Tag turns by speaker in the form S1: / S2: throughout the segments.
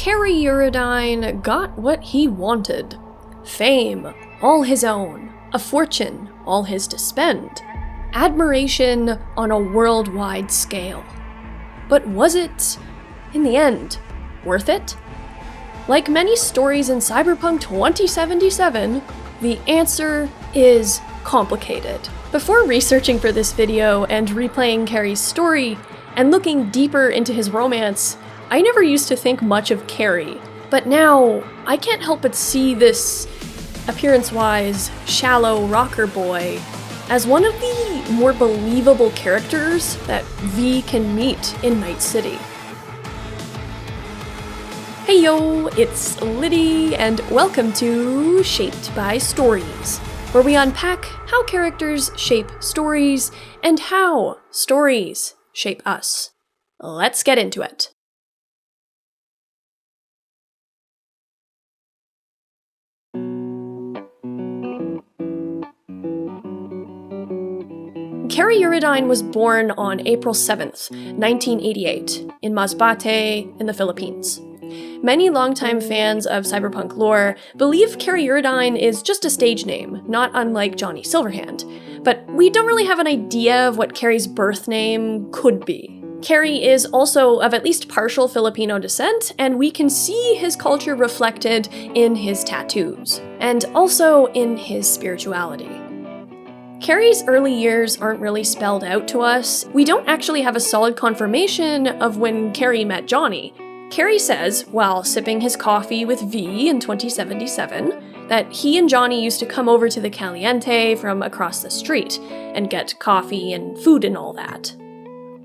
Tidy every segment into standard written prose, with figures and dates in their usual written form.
S1: Kerry Eurodyne got what he wanted. Fame, all his own. A fortune, all his to spend. Admiration on a worldwide scale. But was it, in the end, worth it? Like many stories in Cyberpunk 2077, the answer is complicated. Before researching for this video and replaying Kerry's story, and looking deeper into his romance, I never used to think much of Kerry, but now I can't help but see this appearance-wise shallow rocker boy as one of the more believable characters that V can meet in Night City. Hey yo, it's Liddy, and welcome to Shaped by Stories, where we unpack how characters shape stories and how stories shape us. Let's get into it. Kerry Eurodyne was born on April 7th, 1988, in Masbate in the Philippines. Many longtime fans of cyberpunk lore believe Kerry Eurodyne is just a stage name, not unlike Johnny Silverhand, but we don't really have an idea of what Kerry's birth name could be. Kerry is also of at least partial Filipino descent, and we can see his culture reflected in his tattoos, and also in his spirituality. Kerry's early years aren't really spelled out to us. We don't actually have a solid confirmation of when Kerry met Johnny. Kerry says, while sipping his coffee with V in 2077, that he and Johnny used to come over to the Caliente from across the street and get coffee and food and all that.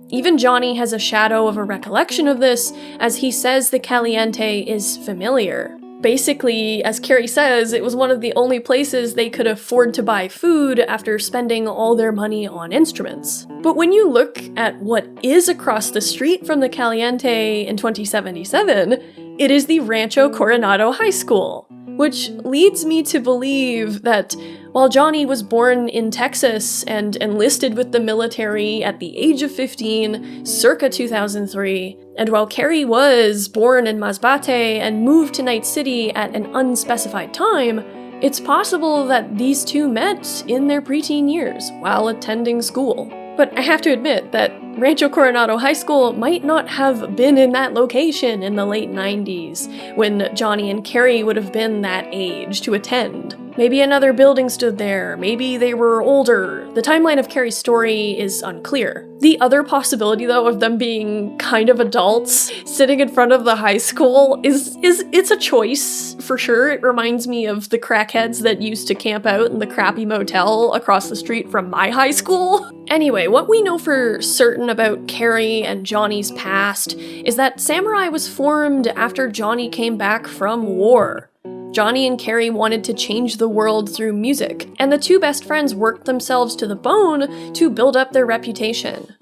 S1: Even Johnny has a shadow of a recollection of this, as he says the Caliente is familiar. Basically, as Kerry says, it was one of the only places they could afford to buy food after spending all their money on instruments. But when you look at what is across the street from the Caliente in 2077, it is the Rancho Coronado High School, which leads me to believe that while Johnny was born in Texas and enlisted with the military at the age of 15, circa 2003, and while Kerry was born in Masbate and moved to Night City at an unspecified time, it's possible that these two met in their preteen years while attending school. But I have to admit that Rancho Coronado High School might not have been in that location in the late 90s, when Johnny and Kerry would have been that age to attend. Maybe another building stood there, maybe they were older. The timeline of Kerry's story is unclear. The other possibility, though, of them being kind of adults sitting in front of the high school it's a choice, for sure. It reminds me of the crackheads that used to camp out in the crappy motel across the street from my high school. Anyway, what we know for certain about Kerry and Johnny's past is that Samurai was formed after Johnny came back from war. Johnny and Kerry wanted to change the world through music, and the two best friends worked themselves to the bone to build up their reputation.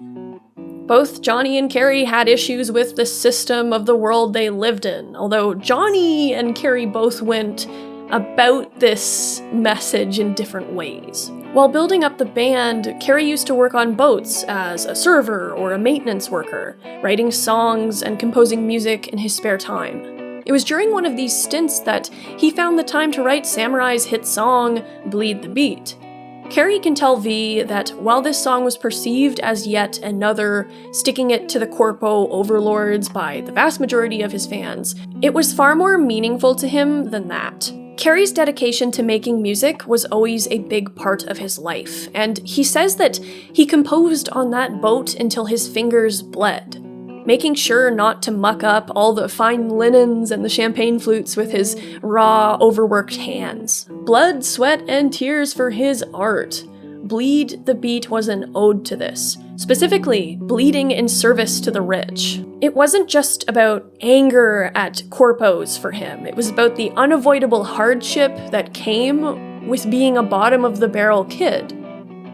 S1: Both Johnny and Kerry had issues with the system of the world they lived in, although Johnny and Kerry both went about this message in different ways. While building up the band, Kerry used to work on boats as a server or a maintenance worker, writing songs and composing music in his spare time. It was during one of these stints that he found the time to write Samurai's hit song, Bleed the Beat. Kerry can tell V that while this song was perceived as yet another sticking it to the corpo overlords by the vast majority of his fans, it was far more meaningful to him than that. Kerry's dedication to making music was always a big part of his life, and he says that he composed on that boat until his fingers bled, making sure not to muck up all the fine linens and the champagne flutes with his raw, overworked hands. Blood, sweat, and tears for his art. Bleed the Beat was an ode to this, specifically bleeding in service to the rich. It wasn't just about anger at corpos for him, it was about the unavoidable hardship that came with being a bottom-of-the-barrel kid.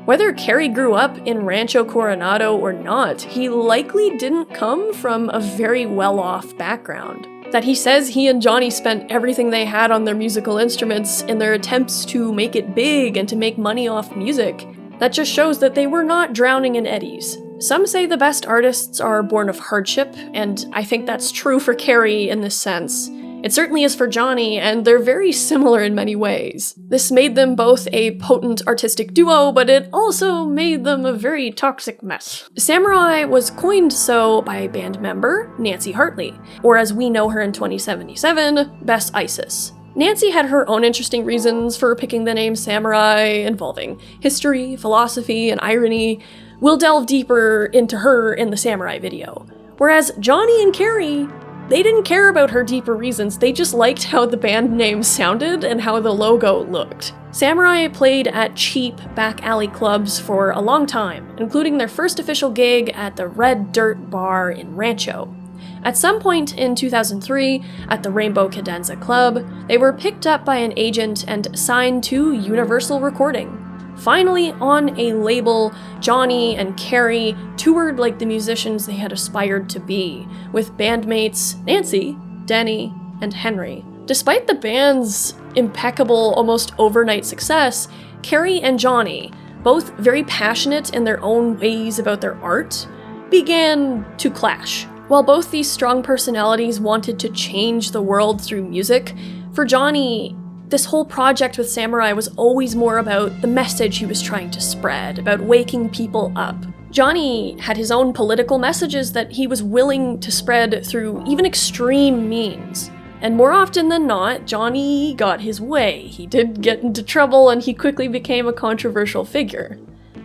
S1: Whether Kerry grew up in Rancho Coronado or not, he likely didn't come from a very well-off background. That he says he and Johnny spent everything they had on their musical instruments in their attempts to make it big and to make money off music, that just shows that they were not drowning in eddies. Some say the best artists are born of hardship, and I think that's true for Kerry in this sense. It certainly is for Johnny, and they're very similar in many ways. This made them both a potent artistic duo, but it also made them a very toxic mess. Samurai was coined so by band member Nancy Hartley, or as we know her in 2077, Bess Isis. Nancy had her own interesting reasons for picking the name Samurai, involving history, philosophy, and irony. We'll delve deeper into her in the Samurai video. Whereas Johnny and Kerry, they didn't care about her deeper reasons, they just liked how the band name sounded and how the logo looked. Samurai played at cheap back alley clubs for a long time, including their first official gig at the Red Dirt Bar in Rancho. At some point in 2003, at the Rainbow Cadenza Club, they were picked up by an agent and signed to Universal Recording. Finally, on a label, Johnny and Kerry toured like the musicians they had aspired to be, with bandmates Nancy, Denny, and Henry. Despite the band's impeccable, almost overnight success, Kerry and Johnny, both very passionate in their own ways about their art, began to clash. While both these strong personalities wanted to change the world through music, for Johnny, this whole project with Samurai was always more about the message he was trying to spread, about waking people up. Johnny had his own political messages that he was willing to spread through even extreme means. And more often than not, Johnny got his way. He did get into trouble and he quickly became a controversial figure.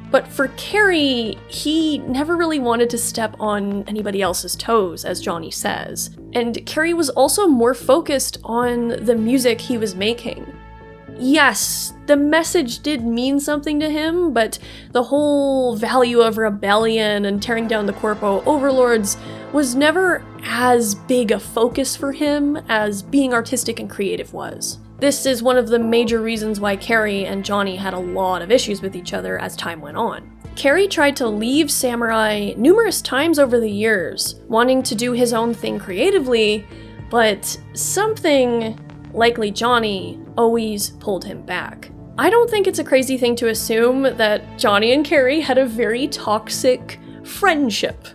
S1: But for Kerry, he never really wanted to step on anybody else's toes, as Johnny says. And Kerry was also more focused on the music he was making. Yes, the message did mean something to him, but the whole value of rebellion and tearing down the corpo overlords was never as big a focus for him as being artistic and creative was. This is one of the major reasons why Kerry and Johnny had a lot of issues with each other as time went on. Kerry tried to leave Samurai numerous times over the years, wanting to do his own thing creatively, but something, likely Johnny, always pulled him back. I don't think it's a crazy thing to assume that Johnny and Kerry had a very toxic friendship.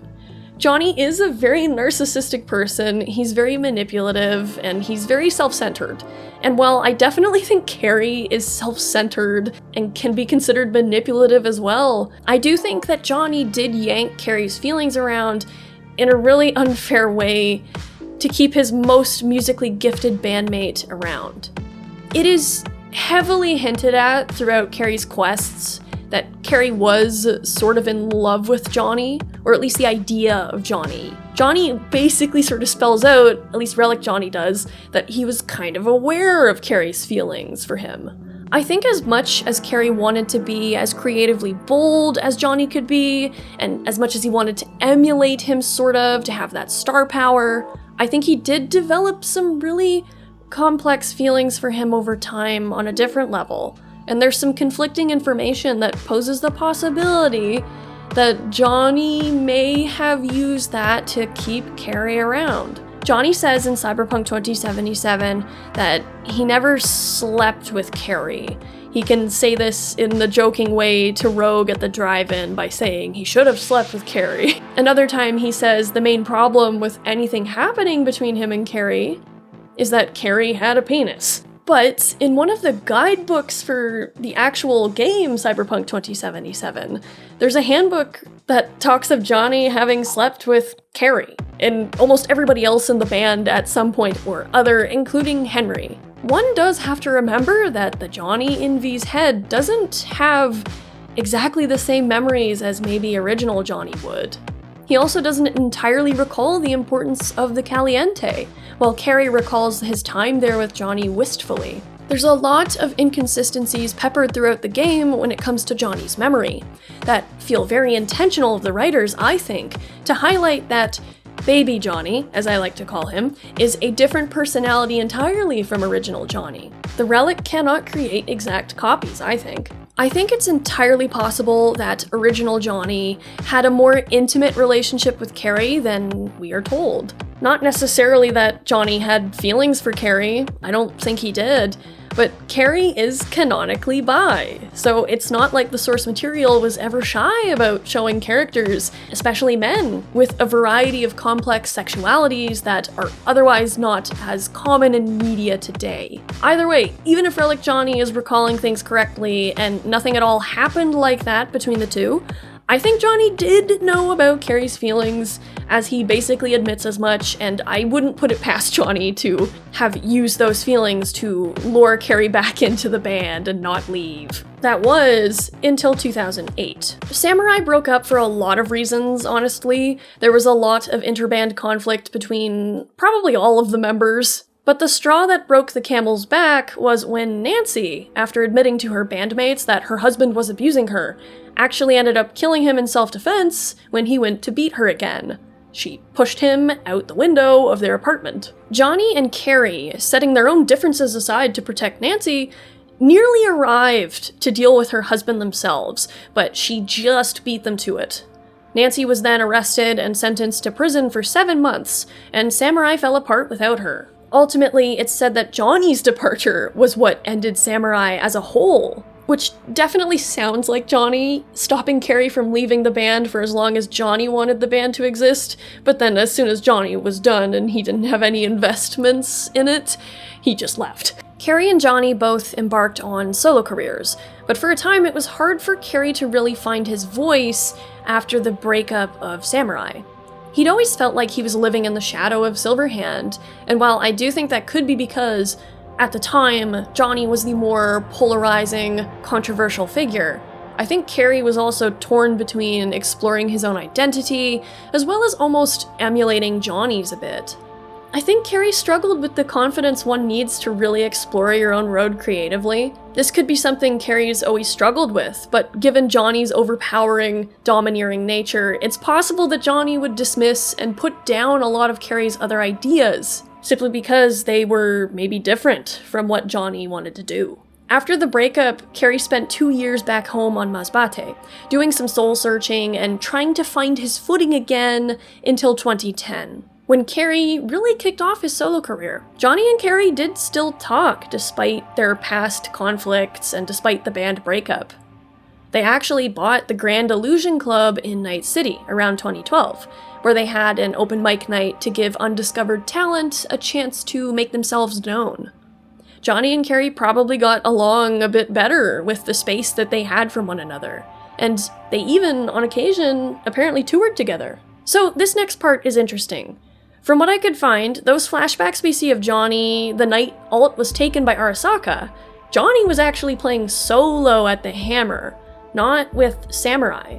S1: Johnny is a very narcissistic person, he's very manipulative, and he's very self-centered. And while I definitely think Kerry is self-centered and can be considered manipulative as well, I do think that Johnny did yank Kerry's feelings around in a really unfair way to keep his most musically gifted bandmate around. It is heavily hinted at throughout Kerry's quests that Kerry was sort of in love with Johnny, or at least the idea of Johnny. Johnny basically sort of spells out, at least Relic Johnny does, that he was kind of aware of Kerry's feelings for him. I think as much as Kerry wanted to be as creatively bold as Johnny could be, and as much as he wanted to emulate him sort of, to have that star power, I think he did develop some really complex feelings for him over time on a different level. And there's some conflicting information that poses the possibility that Johnny may have used that to keep Kerry around. Johnny says in Cyberpunk 2077 that he never slept with Kerry. He can say this in the joking way to Rogue at the drive-in by saying he should have slept with Kerry. Another time he says the main problem with anything happening between him and Kerry is that Kerry had a penis. But in one of the guidebooks for the actual game, Cyberpunk 2077, there's a handbook that talks of Johnny having slept with Kerry, and almost everybody else in the band at some point or other, including Henry. One does have to remember that the Johnny in V's head doesn't have exactly the same memories as maybe original Johnny would. He also doesn't entirely recall the importance of the Caliente, while Kerry recalls his time there with Johnny wistfully. There's a lot of inconsistencies peppered throughout the game when it comes to Johnny's memory, that feel very intentional of the writers, I think, to highlight that Baby Johnny, as I like to call him, is a different personality entirely from original Johnny. The Relic cannot create exact copies, I think. I think it's entirely possible that original Johnny had a more intimate relationship with Kerry than we are told. Not necessarily that Johnny had feelings for Kerry, I don't think he did, but Kerry is canonically bi, so it's not like the source material was ever shy about showing characters, especially men, with a variety of complex sexualities that are otherwise not as common in media today. Either way, even if Relic Johnny is recalling things correctly and nothing at all happened like that between the two, I think Johnny did know about Kerry's feelings, as he basically admits as much, and I wouldn't put it past Johnny to have used those feelings to lure Kerry back into the band and not leave. That was until 2008. Samurai broke up for a lot of reasons, honestly. There was a lot of interband conflict between probably all of the members. But the straw that broke the camel's back was when Nancy, after admitting to her bandmates that her husband was abusing her, actually ended up killing him in self-defense when he went to beat her again. She pushed him out the window of their apartment. Johnny and Kerry, setting their own differences aside to protect Nancy, nearly arrived to deal with her husband themselves, but she just beat them to it. Nancy was then arrested and sentenced to prison for 7 months, and Samurai fell apart without her. Ultimately, it's said that Johnny's departure was what ended Samurai as a whole, which definitely sounds like Johnny stopping Kerry from leaving the band for as long as Johnny wanted the band to exist, but then as soon as Johnny was done and he didn't have any investments in it, he just left. Kerry and Johnny both embarked on solo careers, but for a time it was hard for Kerry to really find his voice after the breakup of Samurai. He'd always felt like he was living in the shadow of Silverhand, and while I do think that could be because, at the time, Johnny was the more polarizing, controversial figure, I think Kerry was also torn between exploring his own identity, as well as almost emulating Johnny's a bit. I think Kerry struggled with the confidence one needs to really explore your own road creatively. This could be something Kerry's always struggled with, but given Johnny's overpowering, domineering nature, it's possible that Johnny would dismiss and put down a lot of Kerry's other ideas, simply because they were maybe different from what Johnny wanted to do. After the breakup, Kerry spent 2 years back home on Masbate, doing some soul-searching and trying to find his footing again until 2010. When Kerry really kicked off his solo career. Johnny and Kerry did still talk despite their past conflicts and despite the band breakup. They actually bought the Grand Illusion Club in Night City around 2012, where they had an open mic night to give undiscovered talent a chance to make themselves known. Johnny and Kerry probably got along a bit better with the space that they had from one another, and they even, on occasion, apparently toured together. So this next part is interesting. From what I could find, those flashbacks we see of Johnny the night Alt was taken by Arasaka, Johnny was actually playing solo at the Hammer, not with Samurai.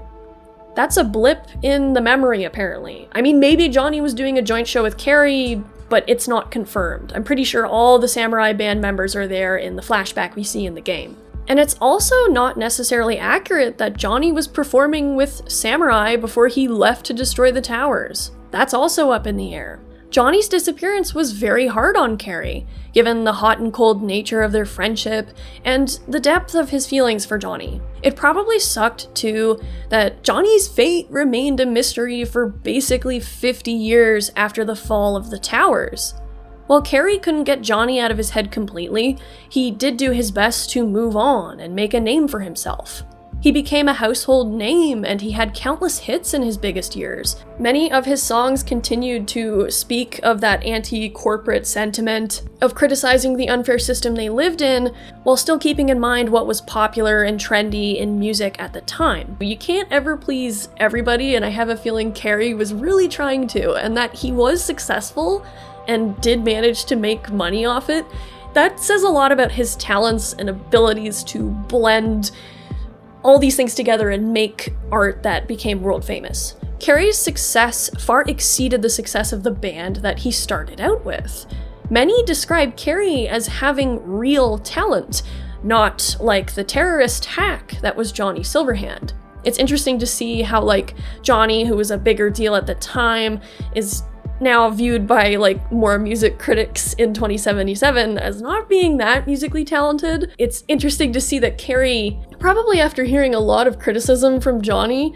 S1: That's a blip in the memory, apparently. I mean, maybe Johnny was doing a joint show with Kerry, but it's not confirmed. I'm pretty sure all the Samurai band members are there in the flashback we see in the game. And it's also not necessarily accurate that Johnny was performing with Samurai before he left to destroy the towers. That's also up in the air. Johnny's disappearance was very hard on Kerry, given the hot and cold nature of their friendship and the depth of his feelings for Johnny. It probably sucked, too, that Johnny's fate remained a mystery for basically 50 years after the fall of the towers. While Kerry couldn't get Johnny out of his head completely, he did do his best to move on and make a name for himself. He became a household name, and he had countless hits in his biggest years. Many of his songs continued to speak of that anti-corporate sentiment, of criticizing the unfair system they lived in, while still keeping in mind what was popular and trendy in music at the time. You can't ever please everybody, and I have a feeling Kerry was really trying to, and that he was successful and did manage to make money off it. That says a lot about his talents and abilities to blend all these things together and make art that became world famous. Kerry's success far exceeded the success of the band that he started out with. Many describe Kerry as having real talent, not like the terrorist hack that was Johnny Silverhand. It's interesting to see how, like, Johnny, who was a bigger deal at the time, is now viewed by, like, more music critics in 2077 as not being that musically talented. It's interesting to see that Kerry, probably after hearing a lot of criticism from Johnny,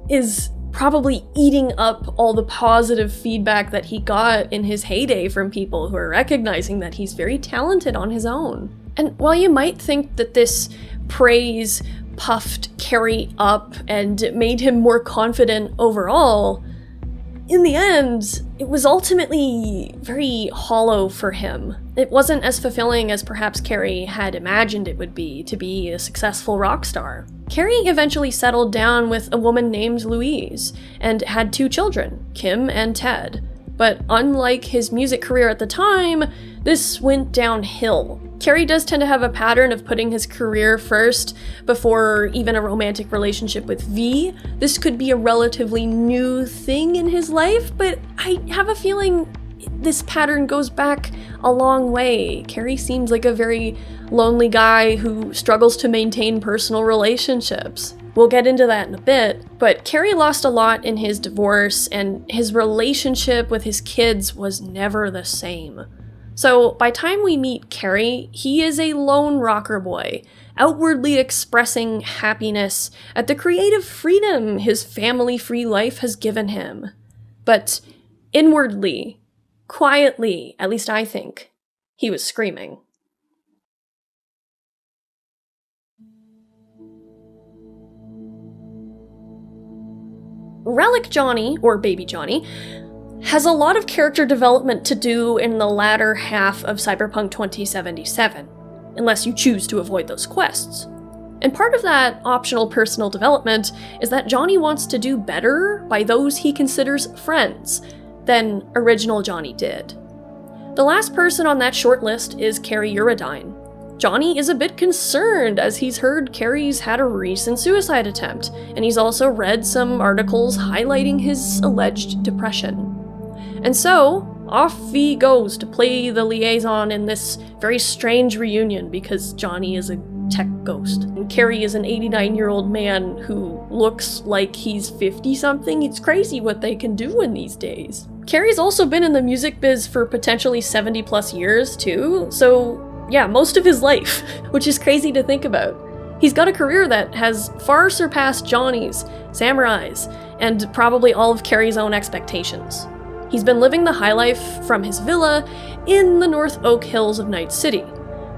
S1: is probably eating up all the positive feedback that he got in his heyday from people who are recognizing that he's very talented on his own. And while you might think that this praise puffed Kerry up and made him more confident overall, in the end, it was ultimately very hollow for him. It wasn't as fulfilling as perhaps Kerry had imagined it would be to be a successful rock star. Kerry eventually settled down with a woman named Louise and had 2 children, Kim and Ted. But unlike his music career at the time, this went downhill. Kerry does tend to have a pattern of putting his career first before even a romantic relationship with V. This could be a relatively new thing in his life, but I have a feeling this pattern goes back a long way. Kerry seems like a very lonely guy who struggles to maintain personal relationships. We'll get into that in a bit, but Kerry lost a lot in his divorce, and his relationship with his kids was never the same. So by time we meet Kerry, he is a lone rocker boy, outwardly expressing happiness at the creative freedom his family-free life has given him. But inwardly, quietly, at least I think, he was screaming. Relic Johnny, or Baby Johnny, has a lot of character development to do in the latter half of Cyberpunk 2077, unless you choose to avoid those quests. And part of that optional personal development is that Johnny wants to do better by those he considers friends than original Johnny did. The last person on that short list is Kerry Eurodyne. Johnny is a bit concerned as he's heard Kerry's had a recent suicide attempt, and he's also read some articles highlighting his alleged depression. And so, off he goes to play the liaison in this very strange reunion because Johnny is a tech ghost. And Kerry is an 89-year-old man who looks like he's 50-something. It's crazy what they can do in these days. Kerry's also been in the music biz for potentially 70+ years, too, so yeah, most of his life, which is crazy to think about. He's got a career that has far surpassed Johnny's, Samurai's, and probably all of Kerry's own expectations. He's been living the high life from his villa in the North Oak Hills of Night City,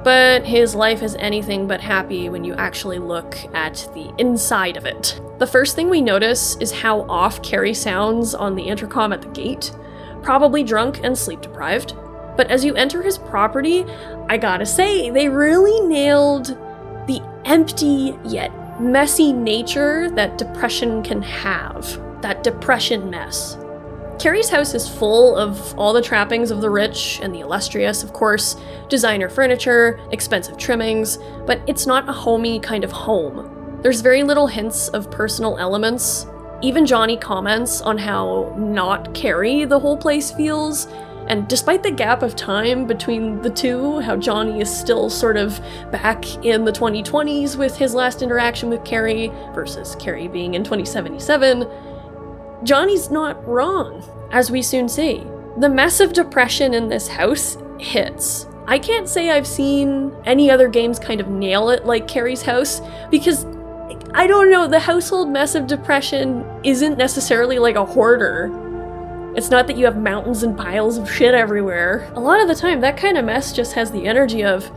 S1: but his life is anything but happy when you actually look at the inside of it. The first thing we notice is how off Kerry sounds on the intercom at the gate, probably drunk and sleep-deprived. But as you enter his property, I gotta say, they really nailed the empty yet messy nature that depression can have. That depression mess. Kerry's house is full of all the trappings of the rich and the illustrious, of course, designer furniture, expensive trimmings, but it's not a homey kind of home. There's very little hints of personal elements. Even Johnny comments on how not Kerry the whole place feels. And despite the gap of time between the two, how Johnny is still sort of back in the 2020s with his last interaction with Kerry versus Kerry being in 2077, Johnny's not wrong, as we soon see. The mess of depression in this house hits. I can't say I've seen any other games kind of nail it like Kerry's house, because I don't know, the household mess of depression isn't necessarily like a hoarder. It's not that you have mountains and piles of shit everywhere. A lot of the time, that kind of mess just has the energy of,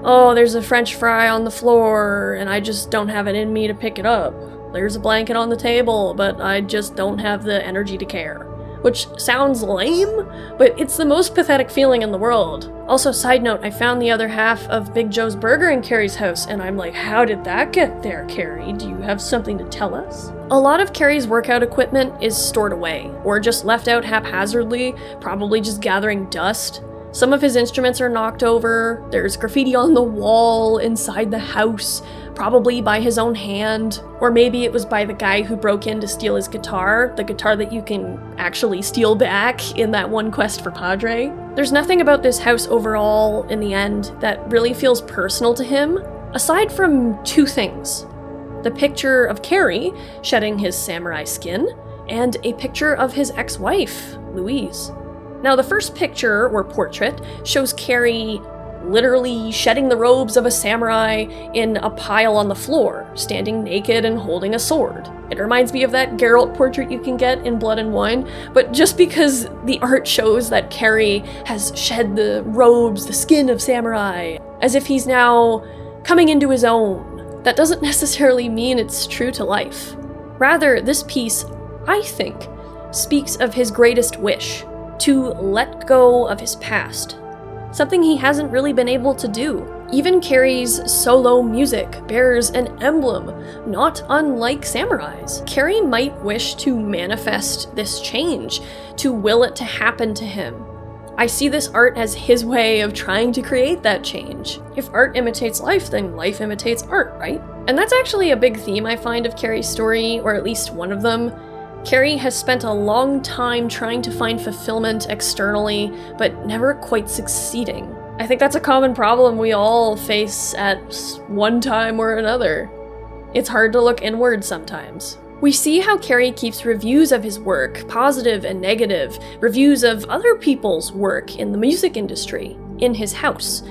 S1: oh, there's a French fry on the floor, and I just don't have it in me to pick it up. There's a blanket on the table, but I just don't have the energy to care. Which sounds lame, but it's the most pathetic feeling in the world. Also, side note, I found the other half of Big Joe's Burger in Kerry's house, and I'm like, how did that get there, Kerry? Do you have something to tell us? A lot of Kerry's workout equipment is stored away, or just left out haphazardly, probably just gathering dust. Some of his instruments are knocked over, there's graffiti on the wall inside the house, probably by his own hand, or maybe it was by the guy who broke in to steal his guitar, the guitar that you can actually steal back in that one quest for Padre. There's nothing about this house overall, in the end, that really feels personal to him, aside from 2 things. The picture of Kerry shedding his samurai skin, and a picture of his ex-wife, Louise. Now, the first picture, or portrait, shows Kerry literally shedding the robes of a samurai in a pile on the floor, standing naked and holding a sword. It reminds me of that Geralt portrait you can get in Blood and Wine, but just because the art shows that Kerry has shed the robes, the skin of samurai, as if he's now coming into his own. That doesn't necessarily mean it's true to life. Rather, this piece, I think, speaks of his greatest wish, to let go of his past. Something he hasn't really been able to do. Even Kerry's solo music bears an emblem, not unlike Samurai's. Kerry might wish to manifest this change, to will it to happen to him. I see this art as his way of trying to create that change. If art imitates life, then life imitates art, right? And that's actually a big theme I find of Kerry's story, or at least one of them. Kerry has spent a long time trying to find fulfillment externally, but never quite succeeding. I think that's a common problem we all face at one time or another. It's hard to look inward sometimes. We see how Kerry keeps reviews of his work, positive and negative, reviews of other people's work in the music industry, in his house.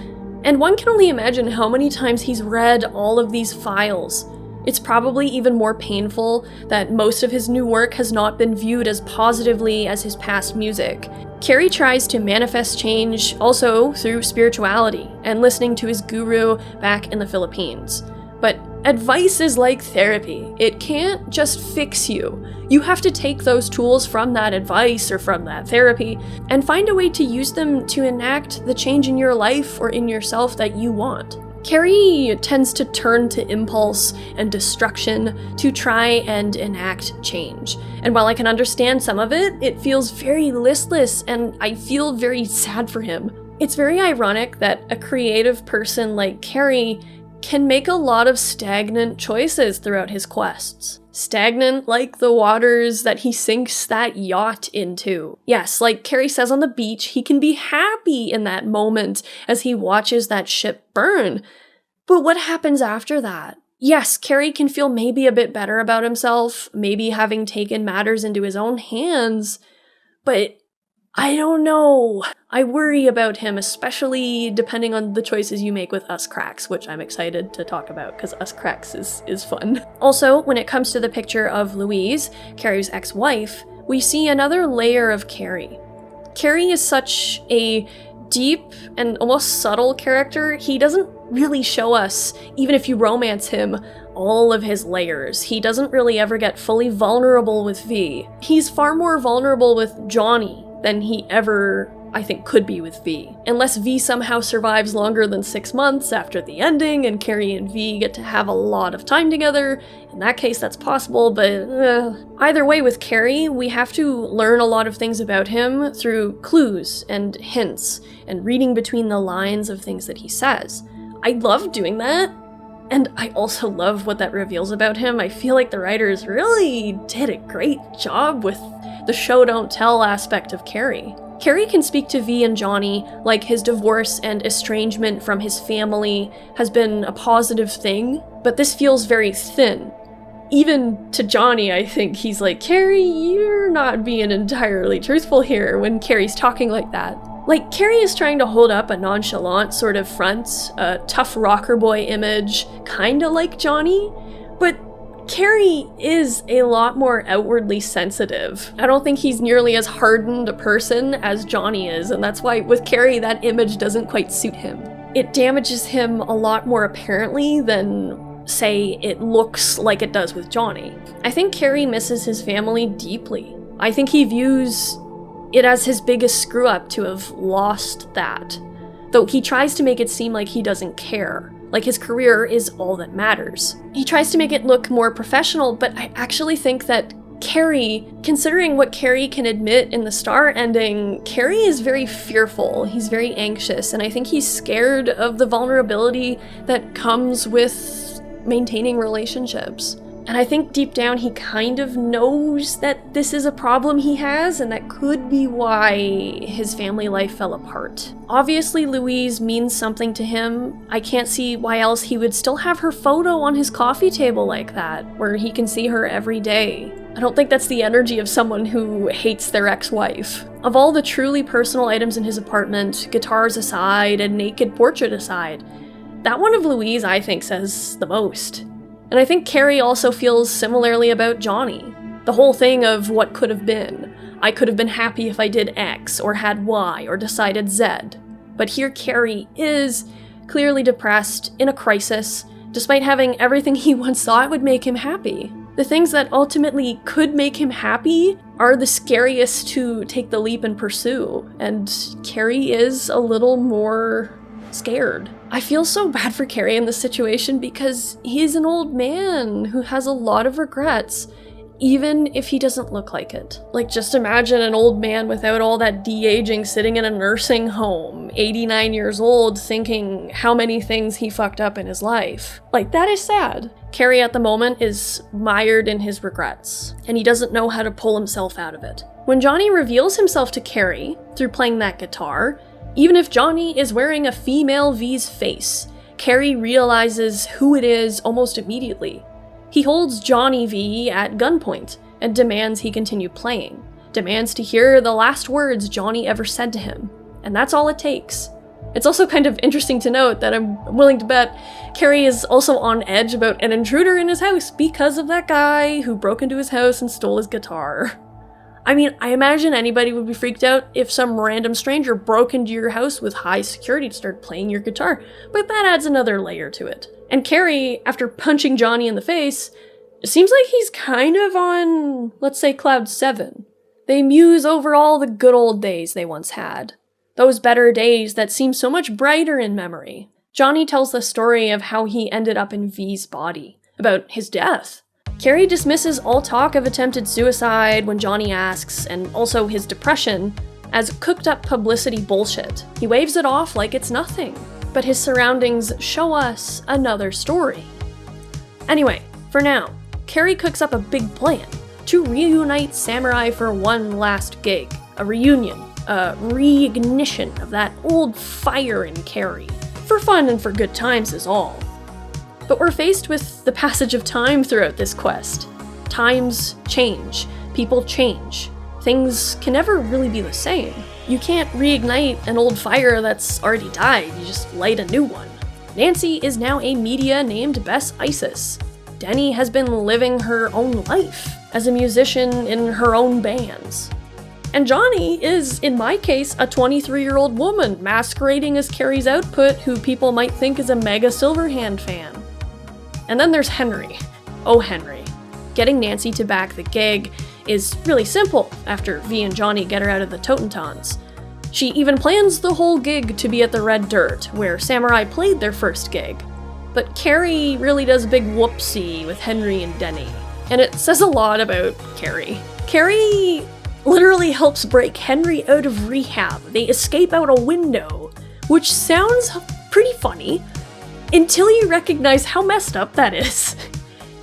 S1: And one can only imagine how many times he's read all of these files. It's probably even more painful that most of his new work has not been viewed as positively as his past music. Kerry tries to manifest change also through spirituality and listening to his guru back in the Philippines. But advice is like therapy. It can't just fix you. You have to take those tools from that advice or from that therapy and find a way to use them to enact the change in your life or in yourself that you want. Kerry tends to turn to impulse and destruction to try and enact change. And while I can understand some of it, it feels very listless and I feel very sad for him. It's very ironic that a creative person like Kerry can make a lot of stagnant choices throughout his quests. Stagnant like the waters that he sinks that yacht into. Yes, like Kerry says on the beach, he can be happy in that moment as he watches that ship burn. But what happens after that? Yes, Kerry can feel maybe a bit better about himself, maybe having taken matters into his own hands, but I don't know. I worry about him, especially depending on the choices you make with Us Cracks, which I'm excited to talk about because Us Cracks is fun. Also, when it comes to the picture of Louise, Kerry's ex-wife, we see another layer of Kerry. Kerry is such a deep and almost subtle character. He doesn't really show us, even if you romance him, all of his layers. He doesn't really ever get fully vulnerable with V. He's far more vulnerable with Johnny than he ever, I think, could be with V. Unless V somehow survives longer than 6 months after the ending and Kerry and V get to have a lot of time together. In that case, that's possible, but either way with Kerry, we have to learn a lot of things about him through clues and hints and reading between the lines of things that he says. I love doing that. And I also love what that reveals about him. I feel like the writers really did a great job with the show don't tell aspect of Kerry. Kerry can speak to V and Johnny like his divorce and estrangement from his family has been a positive thing, but this feels very thin. Even to Johnny, I think he's like, Kerry, you're not being entirely truthful here when Kerry's talking like that. Like, Kerry is trying to hold up a nonchalant sort of front, a tough rocker boy image, kinda like Johnny, but Kerry is a lot more outwardly sensitive. I don't think he's nearly as hardened a person as Johnny is, and that's why with Kerry that image doesn't quite suit him. It damages him a lot more apparently than, say, it looks like it does with Johnny. I think Kerry misses his family deeply. I think he views it as his biggest screw-up to have lost that, though he tries to make it seem like he doesn't care. Like his career is all that matters. He tries to make it look more professional, but I actually think that Kerry, considering what Kerry can admit in the Star ending, Kerry is very fearful, he's very anxious, and I think he's scared of the vulnerability that comes with maintaining relationships. And I think deep down he kind of knows that this is a problem he has, and that could be why his family life fell apart. Obviously Louise means something to him. I can't see why else he would still have her photo on his coffee table like that, where he can see her every day. I don't think that's the energy of someone who hates their ex-wife. Of all the truly personal items in his apartment, guitars aside and naked portrait aside, that one of Louise I think says the most. And I think Kerry also feels similarly about Johnny. The whole thing of what could have been. I could have been happy if I did X, or had Y, or decided Z. But here Kerry is clearly depressed, in a crisis, despite having everything he once thought would make him happy. The things that ultimately could make him happy are the scariest to take the leap and pursue, and Kerry is a little more scared. I feel so bad for Kerry in this situation because he's an old man who has a lot of regrets, even if he doesn't look like it. Like, just imagine an old man without all that de-aging sitting in a nursing home, 89 years old, thinking how many things he fucked up in his life. Like, that is sad. Kerry at the moment is mired in his regrets, and he doesn't know how to pull himself out of it. When Johnny reveals himself to Kerry through playing that guitar, even if Johnny is wearing a female V's face, Kerry realizes who it is almost immediately. He holds Johnny V at gunpoint and demands he continue playing, demands to hear the last words Johnny ever said to him, and that's all it takes. It's also kind of interesting to note that I'm willing to bet Kerry is also on edge about an intruder in his house because of that guy who broke into his house and stole his guitar. I mean, I imagine anybody would be freaked out if some random stranger broke into your house with high security to start playing your guitar, but that adds another layer to it. And Kerry, after punching Johnny in the face, seems like he's kind of on, let's say, cloud 7. They muse over all the good old days they once had. Those better days that seem so much brighter in memory. Johnny tells the story of how he ended up in V's body, about his death. Kerry dismisses all talk of attempted suicide when Johnny asks, and also his depression, as cooked-up publicity bullshit. He waves it off like it's nothing. But his surroundings show us another story. Anyway, for now, Kerry cooks up a big plan to reunite Samurai for one last gig, a reunion, a reignition of that old fire in Kerry. For fun and for good times is all. But we're faced with the passage of time throughout this quest. Times change, people change. Things can never really be the same. You can't reignite an old fire that's already died, you just light a new one. Nancy is now a media named Bess Isis. Denny has been living her own life as a musician in her own bands. And Johnny is, in my case, a 23-year-old woman masquerading as Kerry's output who people might think is a mega Silverhand fan. And then there's Henry. Oh, Henry. Getting Nancy to back the gig is really simple after V and Johnny get her out of the Totentons. She even plans the whole gig to be at the Red Dirt, where Samurai played their first gig. But Kerry really does a big whoopsie with Henry and Denny. And it says a lot about Kerry. Kerry literally helps break Henry out of rehab. They escape out a window, which sounds pretty funny, until you recognize how messed up that is.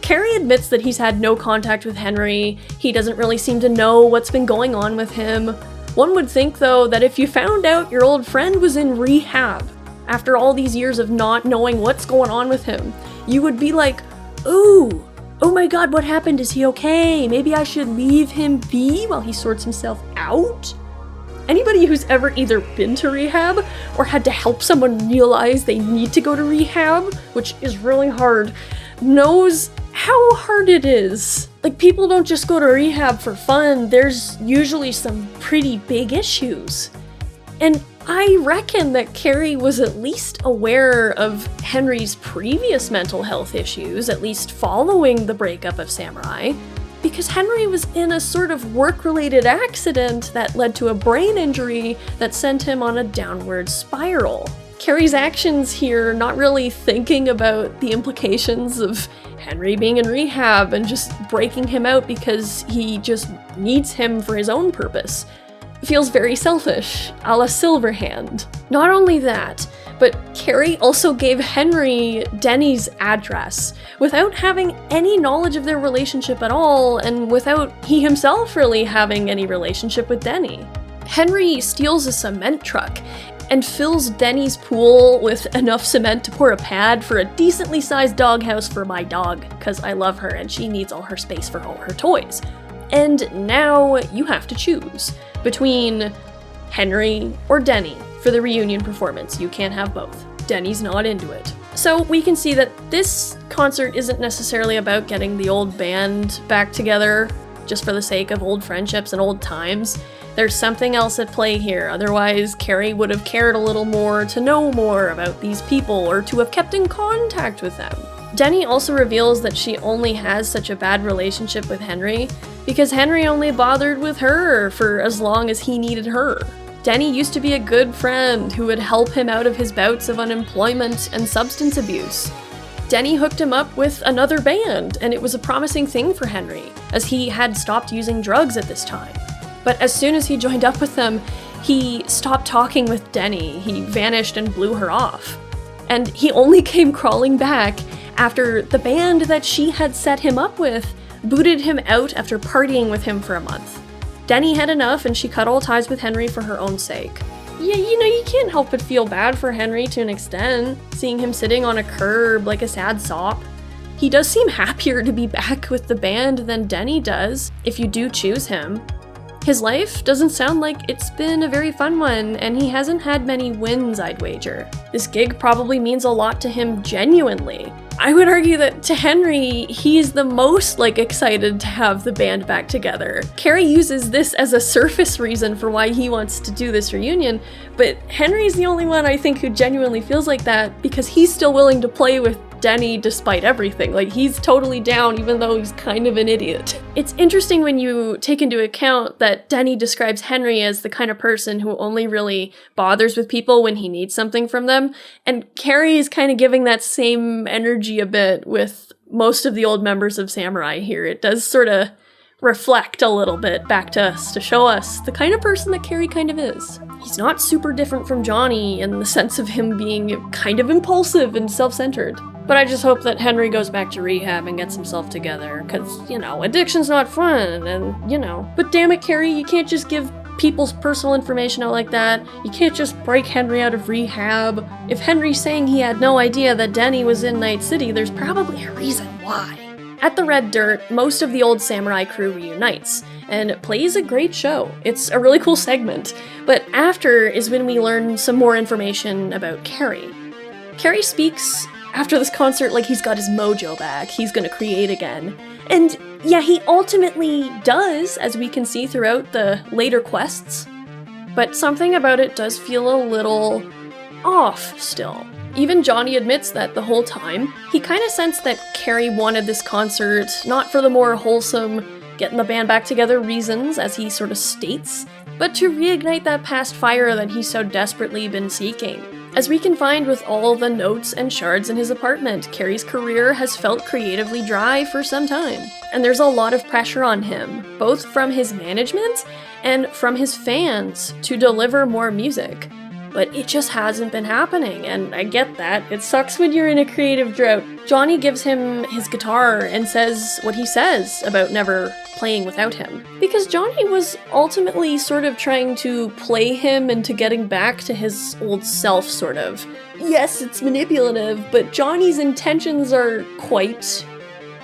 S1: Kerry admits that he's had no contact with Henry, he doesn't really seem to know what's been going on with him. One would think, though, that if you found out your old friend was in rehab, after all these years of not knowing what's going on with him, you would be like, ooh, oh my god, what happened? Is he okay? Maybe I should leave him be while he sorts himself out? Anybody who's ever either been to rehab or had to help someone realize they need to go to rehab, which is really hard, knows how hard it is. Like, people don't just go to rehab for fun, there's usually some pretty big issues. And I reckon that Kerry was at least aware of Henry's previous mental health issues, at least following the breakup of Samurai, because Henry was in a sort of work-related accident that led to a brain injury that sent him on a downward spiral. Kerry's actions here not really thinking about the implications of Henry being in rehab and just breaking him out because he just needs him for his own purpose. Feels very selfish, a la Silverhand. Not only that, but Kerry also gave Henry Denny's address without having any knowledge of their relationship at all, and without he himself really having any relationship with Denny. Henry steals a cement truck and fills Denny's pool with enough cement to pour a pad for a decently sized doghouse for my dog, because I love her and she needs all her space for all her toys. And now you have to choose between Henry or Denny for the reunion performance. You can't have both. Denny's not into it. So we can see that this concert isn't necessarily about getting the old band back together just for the sake of old friendships and old times. There's something else at play here, otherwise Kerry would have cared a little more to know more about these people or to have kept in contact with them. Denny also reveals that she only has such a bad relationship with Henry because Henry only bothered with her for as long as he needed her. Denny used to be a good friend who would help him out of his bouts of unemployment and substance abuse. Denny hooked him up with another band, and it was a promising thing for Henry, as he had stopped using drugs at this time. But as soon as he joined up with them, he stopped talking with Denny, he vanished and blew her off. And he only came crawling back after the band that she had set him up with booted him out after partying with him for a month. Denny had enough and she cut all ties with Henry for her own sake. Yeah, you can't help but feel bad for Henry to an extent, seeing him sitting on a curb like a sad sop. He does seem happier to be back with the band than Denny does, if you do choose him. His life doesn't sound like it's been a very fun one, and he hasn't had many wins, I'd wager. This gig probably means a lot to him genuinely. I would argue that to Henry, he's the most excited to have the band back together. Kerry uses this as a surface reason for why he wants to do this reunion, but Henry's the only one I think who genuinely feels like that because he's still willing to play with Denny despite everything. He's totally down even though he's kind of an idiot. It's interesting when you take into account that Denny describes Henry as the kind of person who only really bothers with people when he needs something from them, and Kerry is kind of giving that same energy a bit with most of the old members of Samurai here. It does sort of reflect a little bit back to us to show us the kind of person that Kerry kind of is. He's not super different from Johnny in the sense of him being kind of impulsive and self-centered. But I just hope that Henry goes back to rehab and gets himself together, because, addiction's not fun, and, But damn it, Kerry, you can't just give people's personal information out like that. You can't just break Henry out of rehab. If Henry's saying he had no idea that Denny was in Night City, there's probably a reason why. At the Red Dirt, most of the old Samurai crew reunites, and it plays a great show. It's a really cool segment. But after is when we learn some more information about Kerry. Kerry speaks after this concert like he's got his mojo back, he's gonna create again. And yeah, he ultimately does, as we can see throughout the later quests. But something about it does feel a little off still. Even Johnny admits that the whole time. He kind of sensed that Kerry wanted this concert, not for the more wholesome, getting the band back together reasons, as he sort of states, but to reignite that past fire that he's so desperately been seeking. As we can find with all the notes and shards in his apartment, Kerry's career has felt creatively dry for some time. And there's a lot of pressure on him, both from his management and from his fans, to deliver more music. But it just hasn't been happening, and I get that. It sucks when you're in a creative drought. Johnny gives him his guitar and says what he says about never playing without him. Because Johnny was ultimately sort of trying to play him into getting back to his old self, sort of. Yes, it's manipulative, but Johnny's intentions are quite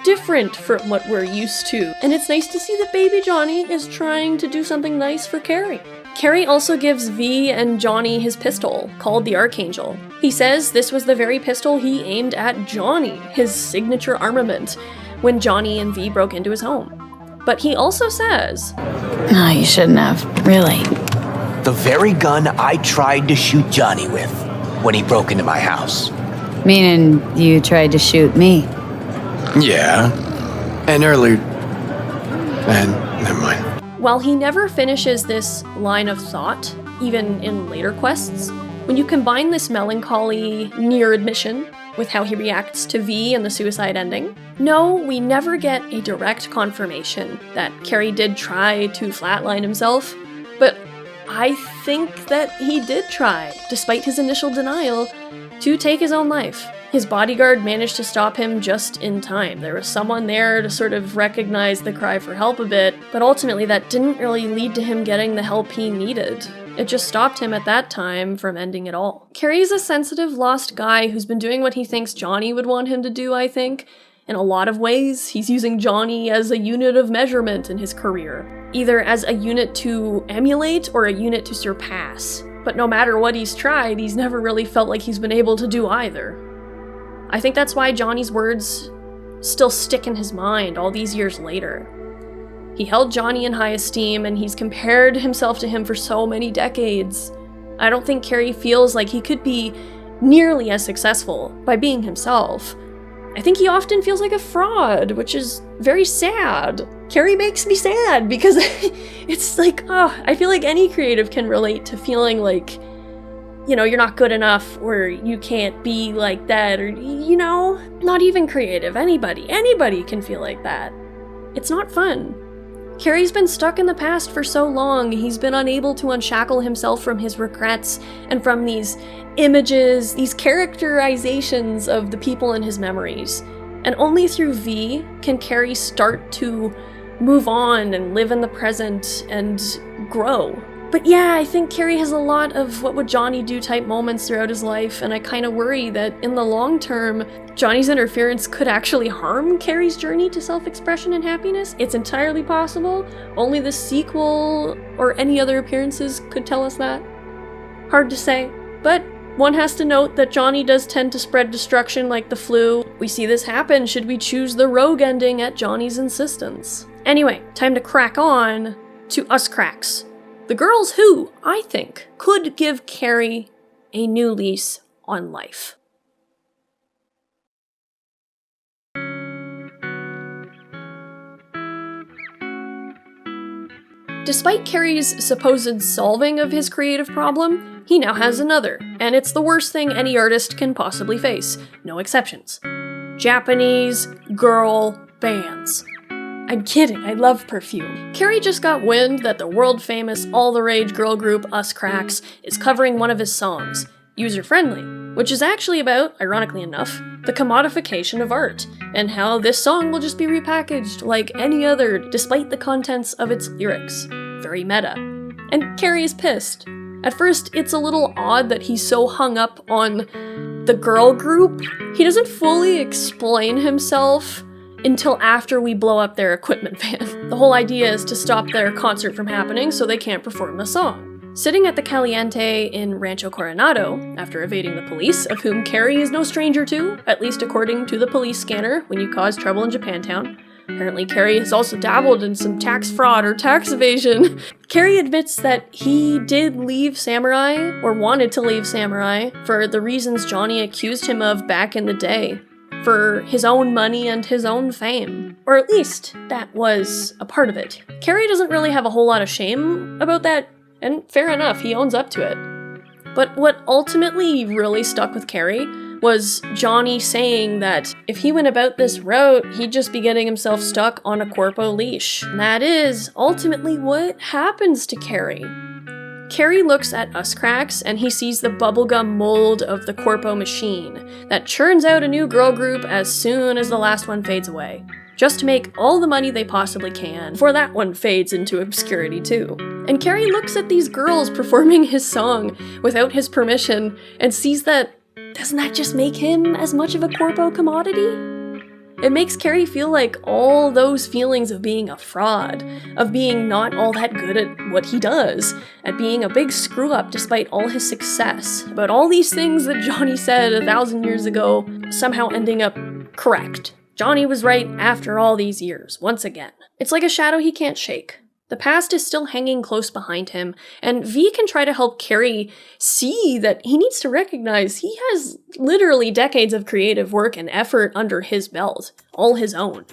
S1: different from what we're used to. And it's nice to see that baby Johnny is trying to do something nice for Kerry. Kerry also gives V and Johnny his pistol, called the Archangel. He says this was the very pistol he aimed at Johnny, his signature armament, when Johnny and V broke into his home. But he also says,
S2: No, you shouldn't have, really.
S3: The very gun I tried to shoot Johnny with when he broke into my house.
S2: Meaning you tried to shoot me?
S4: Yeah. And earlier... And never mind.
S1: While he never finishes this line of thought, even in later quests, when you combine this melancholy near admission with how he reacts to V and the suicide ending, no, we never get a direct confirmation that Kerry did try to flatline himself, but I think that he did try, despite his initial denial, to take his own life. His bodyguard managed to stop him just in time. There was someone there to sort of recognize the cry for help a bit, but ultimately that didn't really lead to him getting the help he needed. It just stopped him at that time from ending it all. Kerry's a sensitive, lost guy who's been doing what he thinks Johnny would want him to do, I think. In a lot of ways, he's using Johnny as a unit of measurement in his career, either as a unit to emulate or a unit to surpass. But no matter what he's tried, he's never really felt like he's been able to do either. I think that's why Johnny's words still stick in his mind all these years later. He held Johnny in high esteem, and he's compared himself to him for so many decades. I don't think Kerry feels like he could be nearly as successful by being himself. I think he often feels like a fraud, which is very sad. Kerry makes me sad because it's like, I feel like any creative can relate to feeling like, you're not good enough, or you can't be like that, or, not even creative. Anybody can feel like that. It's not fun. Kerry's been stuck in the past for so long, he's been unable to unshackle himself from his regrets and from these images, these characterizations of the people in his memories. And only through V can Kerry start to move on and live in the present and grow. But yeah, I think Kerry has a lot of what would Johnny do type moments throughout his life, and I kind of worry that in the long term, Johnny's interference could actually harm Kerry's journey to self-expression and happiness. It's entirely possible. Only the sequel or any other appearances could tell us that. Hard to say, but one has to note that Johnny does tend to spread destruction like the flu. We see this happen should we choose the rogue ending at Johnny's insistence. Anyway, time to crack on to Us Cracks. The girls who, I think, could give Kerry a new lease on life. Despite Kerry's supposed solving of his creative problem, he now has another, and it's the worst thing any artist can possibly face, no exceptions. Japanese girl bands. I'm kidding, I love Perfume. Kerry just got wind that the world-famous all-the-rage girl group Us Cracks is covering one of his songs, User-Friendly, which is actually about, ironically enough, the commodification of art, and how this song will just be repackaged like any other despite the contents of its lyrics. Very meta. And Kerry is pissed. At first, it's a little odd that he's so hung up on the girl group. He doesn't fully explain himself until after we blow up their equipment van. The whole idea is to stop their concert from happening so they can't perform the song. Sitting at the Caliente in Rancho Coronado, after evading the police, of whom Kerry is no stranger to, at least according to the police scanner when you cause trouble in Japantown. Apparently Kerry has also dabbled in some tax fraud or tax evasion. Kerry admits that he did leave Samurai, or wanted to leave Samurai, for the reasons Johnny accused him of back in the day. For his own money and his own fame. Or at least, that was a part of it. Kerry doesn't really have a whole lot of shame about that, and fair enough, he owns up to it. But what ultimately really stuck with Kerry was Johnny saying that if he went about this route, he'd just be getting himself stuck on a corpo leash. And that is ultimately what happens to Kerry. Kerry looks at Us Cracks and he sees the bubblegum mold of the corpo machine that churns out a new girl group as soon as the last one fades away, just to make all the money they possibly can before that one fades into obscurity too. And Kerry looks at these girls performing his song without his permission and sees that, doesn't that just make him as much of a corpo commodity? It makes Kerry feel like all those feelings of being a fraud, of being not all that good at what he does, at being a big screw-up despite all his success, about all these things that Johnny said 1,000 years ago, somehow ending up correct. Johnny was right after all these years, once again. It's like a shadow he can't shake. The past is still hanging close behind him, and V can try to help Kerry see that he needs to recognize he has literally decades of creative work and effort under his belt, all his own.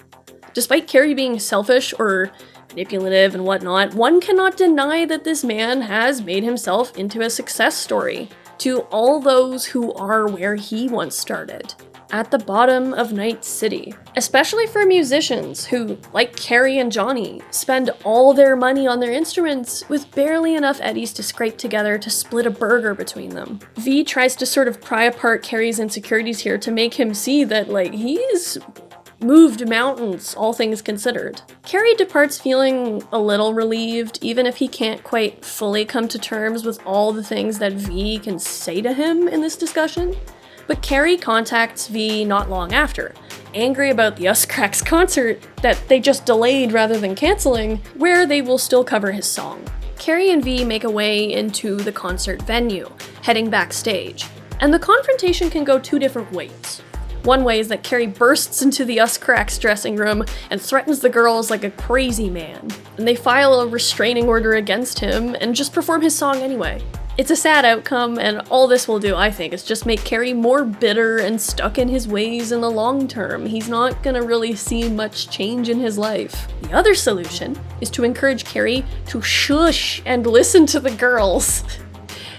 S1: Despite Kerry being selfish or manipulative and whatnot, one cannot deny that this man has made himself into a success story to all those who are where he once started. At the bottom of Night City. Especially for musicians who, like Kerry and Johnny, spend all their money on their instruments with barely enough eddies to scrape together to split a burger between them. V tries to sort of pry apart Kerry's insecurities here to make him see that, he's moved mountains, all things considered. Kerry departs feeling a little relieved, even if he can't quite fully come to terms with all the things that V can say to him in this discussion. But Kerry contacts V not long after, angry about the Us Cracks concert that they just delayed rather than canceling, where they will still cover his song. Kerry and V make a way into the concert venue, heading backstage, and the confrontation can go two different ways. One way is that Kerry bursts into the Us Cracks dressing room and threatens the girls like a crazy man, and they file a restraining order against him and just perform his song anyway. It's a sad outcome, and all this will do, I think, is just make Kerry more bitter and stuck in his ways in the long term. He's not gonna really see much change in his life. The other solution is to encourage Kerry to shush and listen to the girls.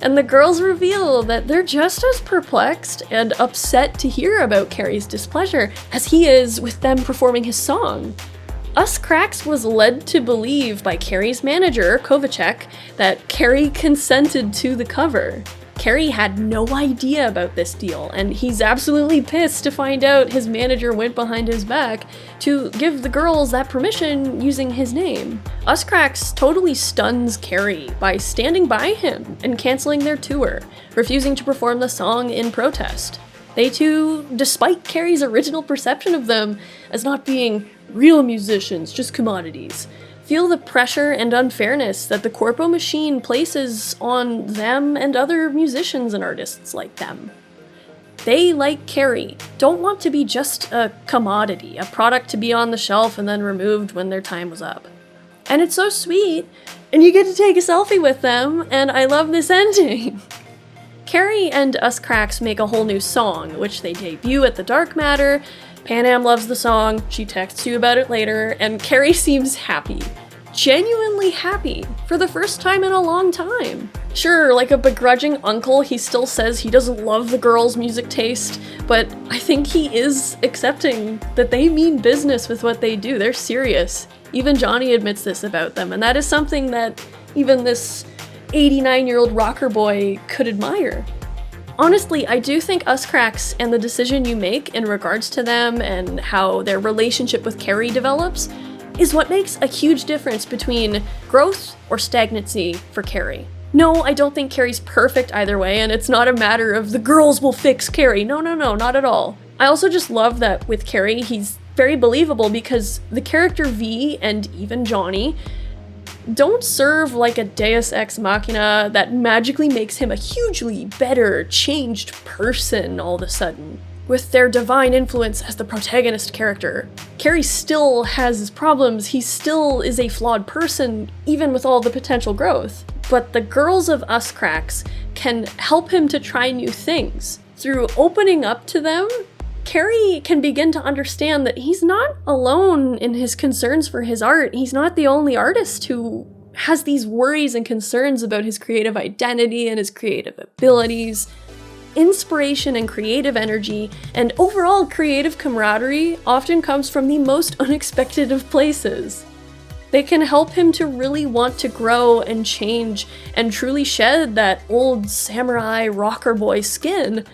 S1: And the girls reveal that they're just as perplexed and upset to hear about Kerry's displeasure as he is with them performing his song. Us Cracks was led to believe by Kerry's manager, Kovacek, that Kerry consented to the cover. Kerry had no idea about this deal, and he's absolutely pissed to find out his manager went behind his back to give the girls that permission using his name. Us Cracks totally stuns Kerry by standing by him and canceling their tour, refusing to perform the song in protest. They too, despite Kerry's original perception of them as not being real musicians, just commodities, feel the pressure and unfairness that the corpo machine places on them and other musicians and artists like them. They, like Kerry, don't want to be just a commodity, a product to be on the shelf and then removed when their time was up. And it's so sweet, and you get to take a selfie with them, and I love this ending. Kerry and Us Cracks make a whole new song, which they debut at the Dark Matter. Pan Am loves the song, she texts you about it later, and Kerry seems happy. Genuinely happy, for the first time in a long time. Sure, like a begrudging uncle, he still says he doesn't love the girls' music taste, but I think he is accepting that they mean business with what they do. They're serious. Even Johnny admits this about them, and that is something that even this 89-year-old rocker boy could admire. Honestly, I do think Us Cracks and the decision you make in regards to them and how their relationship with Kerry develops is what makes a huge difference between growth or stagnancy for Kerry. No, I don't think Kerry's perfect either way, and it's not a matter of the girls will fix Kerry. No, not at all. I also just love that with Kerry, he's very believable because the character V and even Johnny don't serve like a deus ex machina that magically makes him a hugely better, changed person all of a sudden. With their divine influence as the protagonist character, Kerry still has his problems, he still is a flawed person, even with all the potential growth. But the girls of Us Cracks can help him to try new things. Through opening up to them, Kerry can begin to understand that he's not alone in his concerns for his art. He's not the only artist who has these worries and concerns about his creative identity and his creative abilities. Inspiration and creative energy and overall creative camaraderie often comes from the most unexpected of places. They can help him to really want to grow and change and truly shed that old samurai rocker boy skin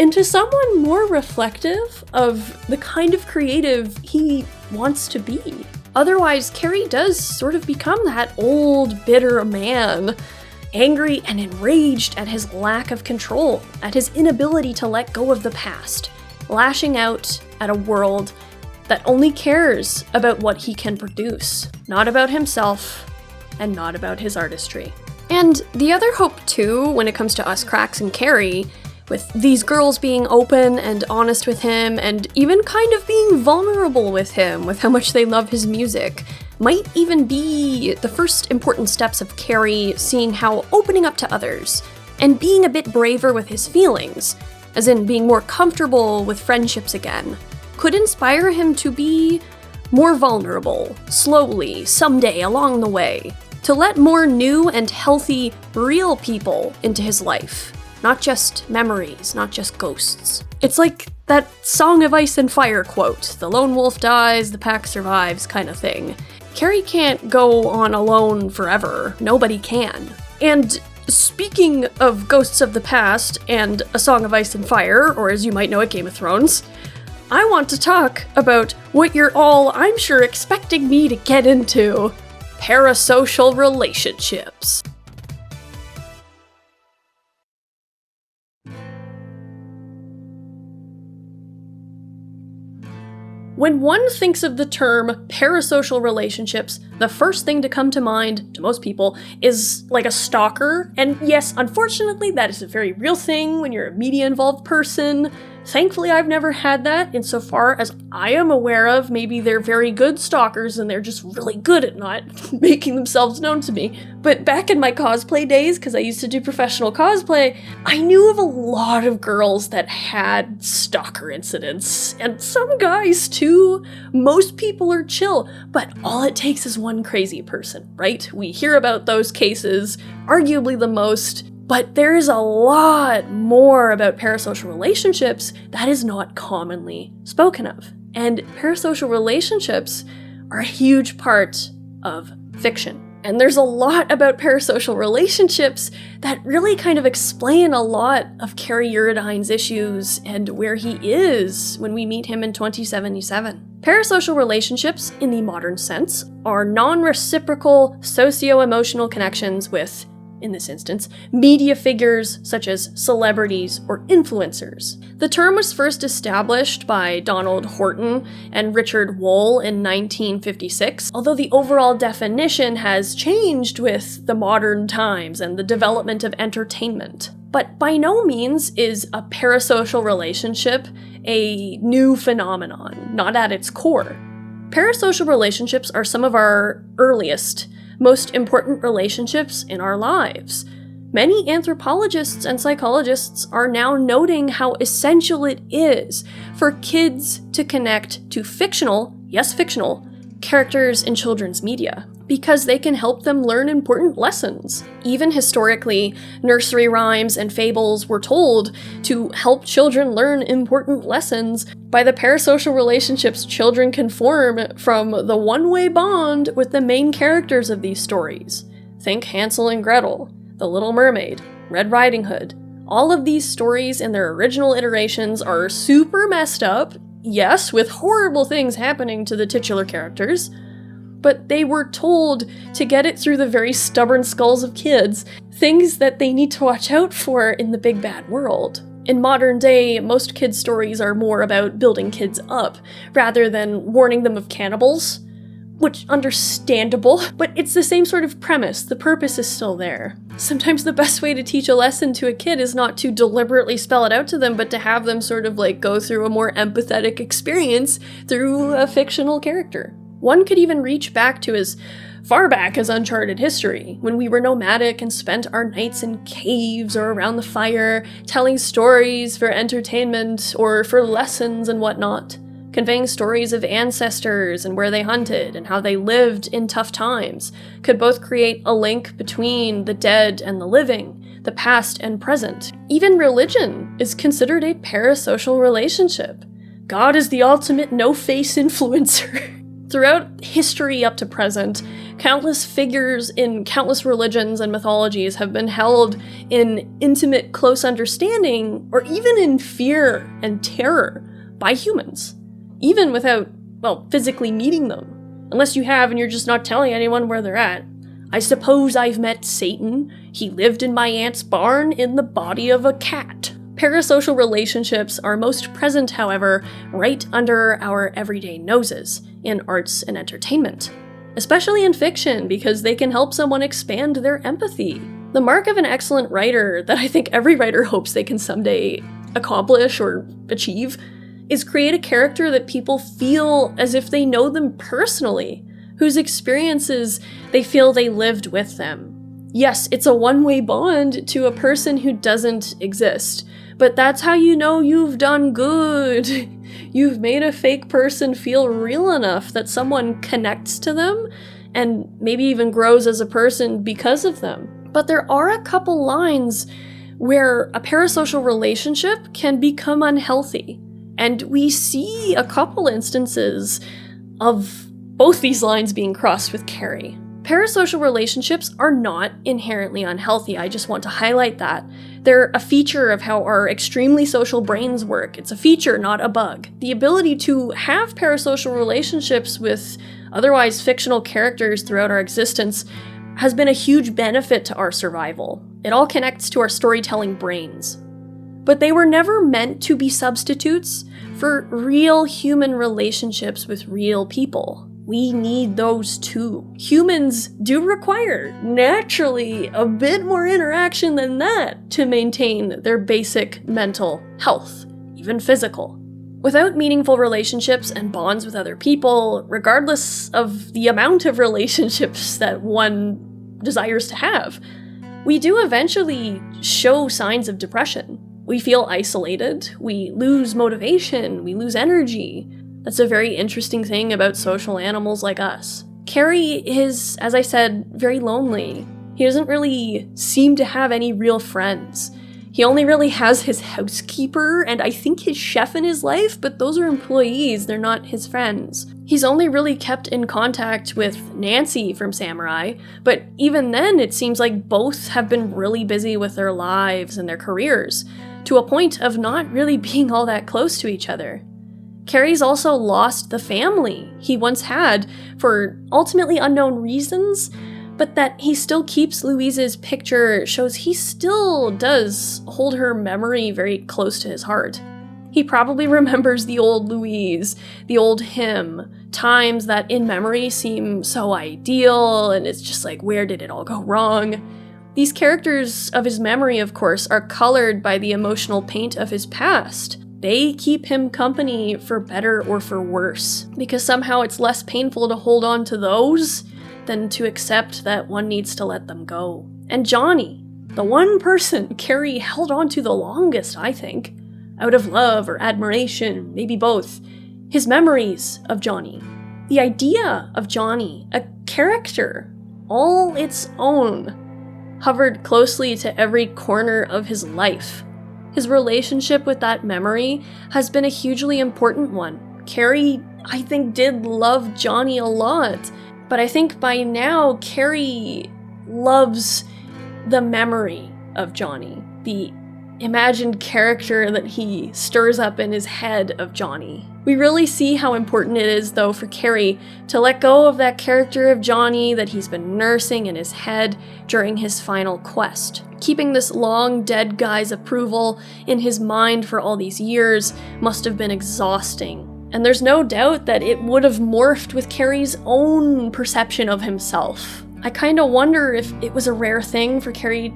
S1: into someone more reflective of the kind of creative he wants to be. Otherwise, Kerry does sort of become that old, bitter man, angry and enraged at his lack of control, at his inability to let go of the past, lashing out at a world that only cares about what he can produce, not about himself, and not about his artistry. And the other hope, too, when it comes to Us Cracks and Kerry, with these girls being open and honest with him, and even kind of being vulnerable with him, with how much they love his music, might even be the first important steps of Kerry seeing how opening up to others, and being a bit braver with his feelings, as in being more comfortable with friendships again, could inspire him to be more vulnerable, slowly, someday along the way, to let more new and healthy, real people into his life. Not just memories, not just ghosts. It's like that Song of Ice and Fire quote, the lone wolf dies, the pack survives kind of thing. Kerry can't go on alone forever. Nobody can. And speaking of ghosts of the past and A Song of Ice and Fire, or as you might know it, Game of Thrones, I want to talk about what you're all, I'm sure, expecting me to get into. Parasocial relationships. When one thinks of the term parasocial relationships, the first thing to come to mind, to most people, is like a stalker. And yes, unfortunately, that is a very real thing when you're a media-involved person. Thankfully, I've never had that insofar as I am aware of. Maybe they're very good stalkers and they're just really good at not making themselves known to me. But back in my cosplay days, because I used to do professional cosplay, I knew of a lot of girls that had stalker incidents. And some guys too. Most people are chill, but all it takes is one crazy person, right? We hear about those cases, arguably the most. But there is a lot more about parasocial relationships that is not commonly spoken of. And parasocial relationships are a huge part of fiction. And there's a lot about parasocial relationships that really kind of explain a lot of Kerry Eurodyne's issues and where he is when we meet him in 2077. Parasocial relationships, in the modern sense, are non-reciprocal socio-emotional connections with, in this instance, media figures such as celebrities or influencers. The term was first established by Donald Horton and Richard Wohl in 1956, although the overall definition has changed with the modern times and the development of entertainment. But by no means is a parasocial relationship a new phenomenon, not at its core. Parasocial relationships are some of our earliest, most important relationships in our lives. Many anthropologists and psychologists are now noting how essential it is for kids to connect to fictional, yes fictional, characters in children's media, because they can help them learn important lessons. Even historically, nursery rhymes and fables were told to help children learn important lessons by the parasocial relationships children can form from the one-way bond with the main characters of these stories. Think Hansel and Gretel, The Little Mermaid, Red Riding Hood. All of these stories in their original iterations are super messed up, yes, with horrible things happening to the titular characters, but they were told to get it through the very stubborn skulls of kids, things that they need to watch out for in the big bad world. In modern day, most kids' stories are more about building kids up, rather than warning them of cannibals, which, understandable, but it's the same sort of premise. The purpose is still there. Sometimes the best way to teach a lesson to a kid is not to deliberately spell it out to them, but to have them sort of like go through a more empathetic experience through a fictional character. One could even reach back to as far back as uncharted history, when we were nomadic and spent our nights in caves or around the fire, telling stories for entertainment or for lessons and whatnot, conveying stories of ancestors and where they hunted and how they lived in tough times, could both create a link between the dead and the living, the past and present. Even religion is considered a parasocial relationship. God is the ultimate no-face influencer. Throughout history up to present, countless figures in countless religions and mythologies have been held in intimate, close understanding, or even in fear and terror by humans, even without, well, physically meeting them. Unless you have and you're just not telling anyone where they're at. I suppose I've met Satan. He lived in my aunt's barn in the body of a cat. Parasocial relationships are most present, however, right under our everyday noses, in arts and entertainment. Especially in fiction, because they can help someone expand their empathy. The mark of an excellent writer, that I think every writer hopes they can someday accomplish or achieve, is create a character that people feel as if they know them personally, whose experiences they feel they lived with them. Yes, it's a one-way bond to a person who doesn't exist, but that's how you know you've done good. You've made a fake person feel real enough that someone connects to them and maybe even grows as a person because of them. But there are a couple lines where a parasocial relationship can become unhealthy. And we see a couple instances of both these lines being crossed with Kerry. Parasocial relationships are not inherently unhealthy. I just want to highlight that. They're a feature of how our extremely social brains work. It's a feature, not a bug. The ability to have parasocial relationships with otherwise fictional characters throughout our existence has been a huge benefit to our survival. It all connects to our storytelling brains. But they were never meant to be substitutes for real human relationships with real people. We need those too. Humans do require, naturally, a bit more interaction than that to maintain their basic mental health. even physical. Without meaningful relationships and bonds with other people, regardless of the amount of relationships that one desires to have, we do eventually show signs of depression. We feel isolated, we lose motivation, we lose energy. That's a very interesting thing about social animals like us. Kerry is, as I said, very lonely. He doesn't really seem to have any real friends. He only really has his housekeeper and I think his chef in his life, but those are employees, they're not his friends. He's only really kept in contact with Nancy from Samurai, but even then it seems like both have been really busy with their lives and their careers, to a point of not really being all that close to each other. Kerry's also lost the family he once had for ultimately unknown reasons, but that he still keeps Louise's picture shows he still does hold her memory very close to his heart. He probably remembers the old Louise, the old him, times that in memory seem so ideal, and it's just like, where did it all go wrong? These characters of his memory, of course, are colored by the emotional paint of his past. They keep him company for better or for worse, because somehow it's less painful to hold on to those than to accept that one needs to let them go. And Johnny, the one person Kerry held on to the longest, I think, out of love or admiration, maybe both, his memories of Johnny. The idea of Johnny, a character, all its own, hovered closely to every corner of his life. His relationship with that memory has been a hugely important one. Kerry, I think, did love Johnny a lot, but I think by now Kerry loves the memory of Johnny, the imagined character that he stirs up in his head of Johnny. We really see how important it is, though, for Kerry to let go of that character of Johnny that he's been nursing in his head during his final quest. Keeping this long dead guy's approval in his mind for all these years must have been exhausting. And there's no doubt that it would have morphed with Kerry's own perception of himself. I kinda wonder if it was a rare thing for Kerry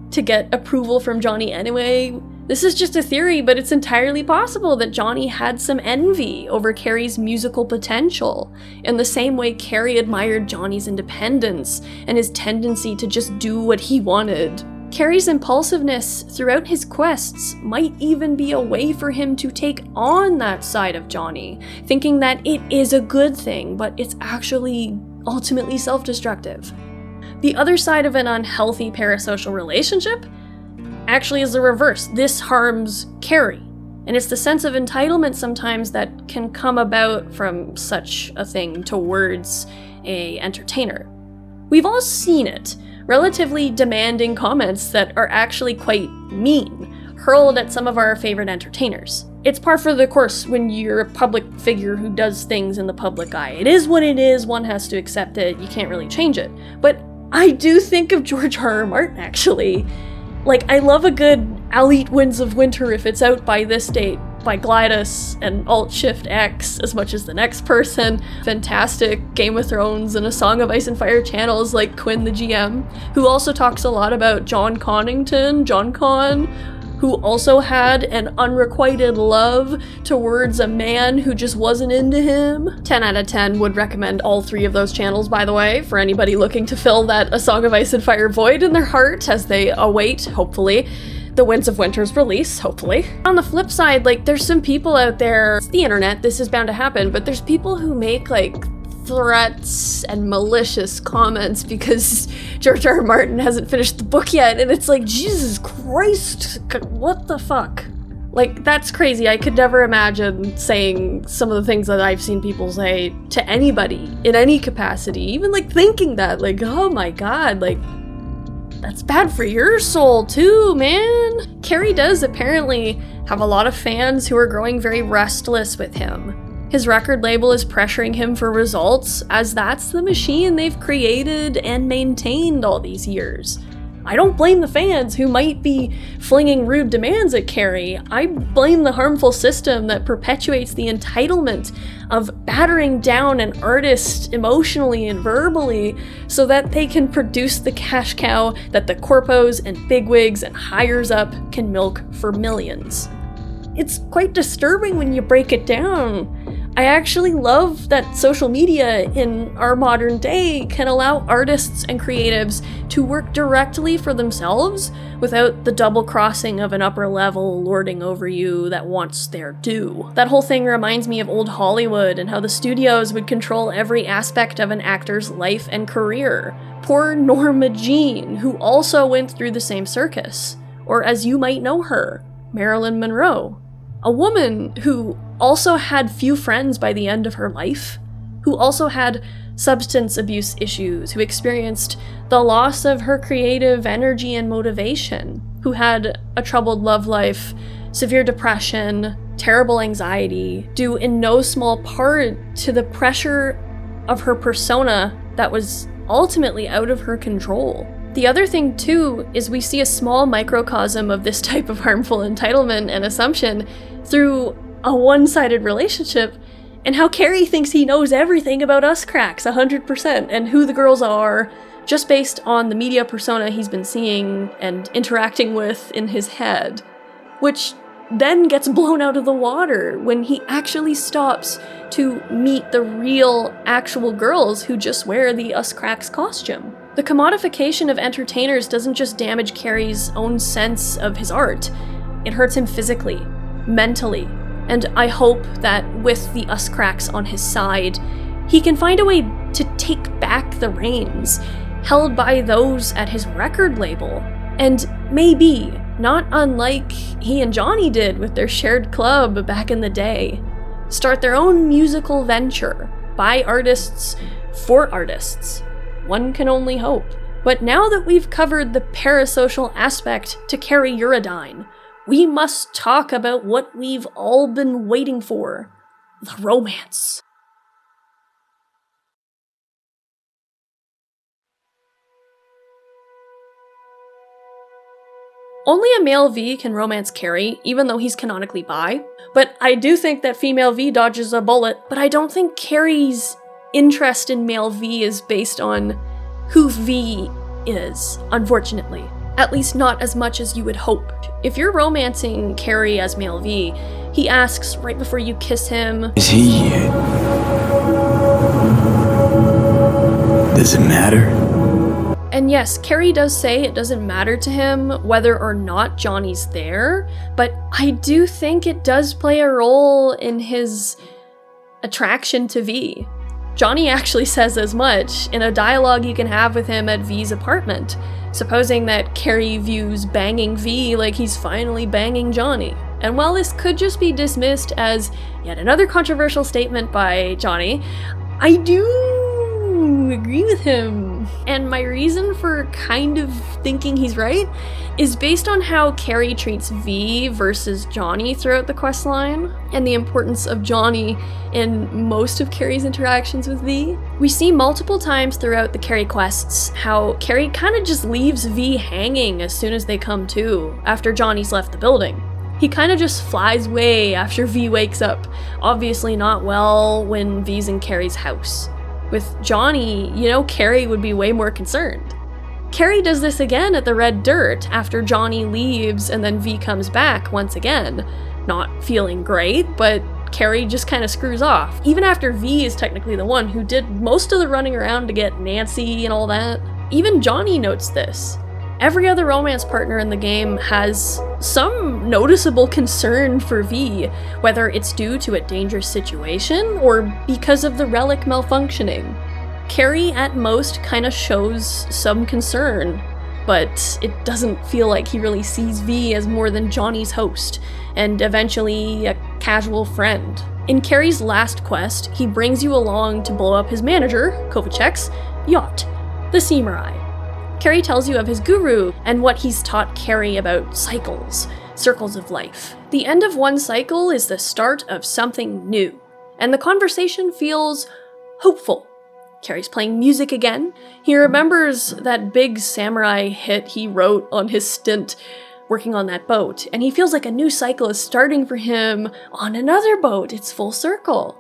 S1: to get approval from Johnny anyway. This is just a theory, but it's entirely possible that Johnny had some envy over Kerry's musical potential, in the same way Kerry admired Johnny's independence and his tendency to just do what he wanted. Kerry's impulsiveness throughout his quests might even be a way for him to take on that side of Johnny, thinking that it is a good thing, but it's actually ultimately self-destructive. The other side of an unhealthy parasocial relationship actually is the reverse. This harms Kerry. And it's the sense of entitlement sometimes that can come about from such a thing towards an entertainer. We've all seen it. Relatively demanding comments that are actually quite mean, hurled at some of our favorite entertainers. It's par for the course when you're a public figure who does things in the public eye. It is what it is, one has to accept it, you can't really change it. But I do think of George R.R. Martin, actually. Like, I love a good I'll Eat Winds of Winter if it's out by this date by Glidus and Alt-Shift-X as much as the next person. Fantastic Game of Thrones and A Song of Ice and Fire channels like Quinn the GM, who also talks a lot about John Connington, John Con, who also had an unrequited love towards a man who just wasn't into him. 10 out of 10 would recommend all three of those channels, by the way, for anybody looking to fill that A Song of Ice and Fire void in their heart as they await, hopefully, the Winds of Winter's release, hopefully. On the flip side, like, there's some people out there, it's the internet, this is bound to happen, but there's people who make, like, threats and malicious comments because George R.R. Martin hasn't finished the book yet, and it's like, Jesus Christ, what the fuck? Like, that's crazy. I could never imagine saying some of the things that I've seen people say to anybody in any capacity, even like thinking that, like, oh my god, like, that's bad for your soul too, man. Kerry does apparently have a lot of fans who are growing very restless with him. His record label is pressuring him for results, as that's the machine they've created and maintained all these years. I don't blame the fans who might be flinging rude demands at Kerry. I blame the harmful system that perpetuates the entitlement of battering down an artist emotionally and verbally so that they can produce the cash cow that the corpos and bigwigs and hires up can milk for millions. it's quite disturbing when you break it down. I actually love that social media in our modern day can allow artists and creatives to work directly for themselves without the double crossing of an upper level lording over you that wants their due. That whole thing reminds me of old Hollywood and how the studios would control every aspect of an actor's life and career. Poor Norma Jean, who also went through the same circus. Or as you might know her, Marilyn Monroe. A woman who also had few friends by the end of her life, who also had substance abuse issues, who experienced the loss of her creative energy and motivation, who had a troubled love life, severe depression, terrible anxiety, due in no small part to the pressure of her persona that was ultimately out of her control. The other thing, too, is we see a small microcosm of this type of harmful entitlement and assumption through a one-sided relationship, and how Kerry thinks he knows everything about us cracks 100% and who the girls are, just based on the media persona he's been seeing and interacting with in his head, which then gets blown out of the water when he actually stops to meet the real, actual girls who just wear the us cracks costume. The commodification of entertainers doesn't just damage Kerry's own sense of his art, it hurts him physically, mentally, and I hope that with the us cracks on his side, he can find a way to take back the reins, held by those at his record label, and maybe, not unlike he and Johnny did with their shared club back in the day, start their own musical venture, by artists, for artists. One can only hope. But now that we've covered the parasocial aspect to Kerry Eurodyne, we must talk about what we've all been waiting for, the romance. Only a male V can romance Kerry, even though he's canonically bi. But I do think that female V dodges a bullet, but I don't think Kerry's interest in male V is based on who V is, unfortunately. At least not as much as you would hope. If you're romancing Kerry as male V, he asks right before you kiss him,
S5: "Is he yet? Does it matter?"
S1: And yes, Kerry does say it doesn't matter to him whether or not Johnny's there, but I do think it does play a role in his attraction to V. Johnny actually says as much in a dialogue you can have with him at V's apartment, supposing that Kerry views banging V like he's finally banging Johnny. And while this could just be dismissed as yet another controversial statement by Johnny, I do agree with him. And my reason for kind of thinking he's right is based on how Kerry treats V versus Johnny throughout the questline, and the importance of Johnny in most of Kerry's interactions with V. We see multiple times throughout the Kerry quests how Kerry kind of just leaves V hanging as soon as they come to, after Johnny's left the building. He kind of just flies away after V wakes up, obviously not well when V's in Kerry's house. With Johnny, you know Kerry would be way more concerned. Kerry does this again at the Red Dirt after Johnny leaves and then V comes back once again. Not feeling great, but Kerry just kind of screws off, even after V is technically the one who did most of the running around to get Nancy and all that. Even Johnny notes this. Every other romance partner in the game has some noticeable concern for V, whether it's due to a dangerous situation or because of the relic malfunctioning. Kerry at most kind of shows some concern, but it doesn't feel like he really sees V as more than Johnny's host, and eventually a casual friend. In Kerry's last quest, he brings you along to blow up his manager, Kovacek's, yacht, the Samurai. Kerry tells you of his guru and what he's taught Kerry about cycles, circles of life. The end of one cycle is the start of something new, and the conversation feels hopeful. Kerry's playing music again. He remembers that big samurai hit he wrote on his stint working on that boat, and he feels like a new cycle is starting for him on another boat. It's full circle.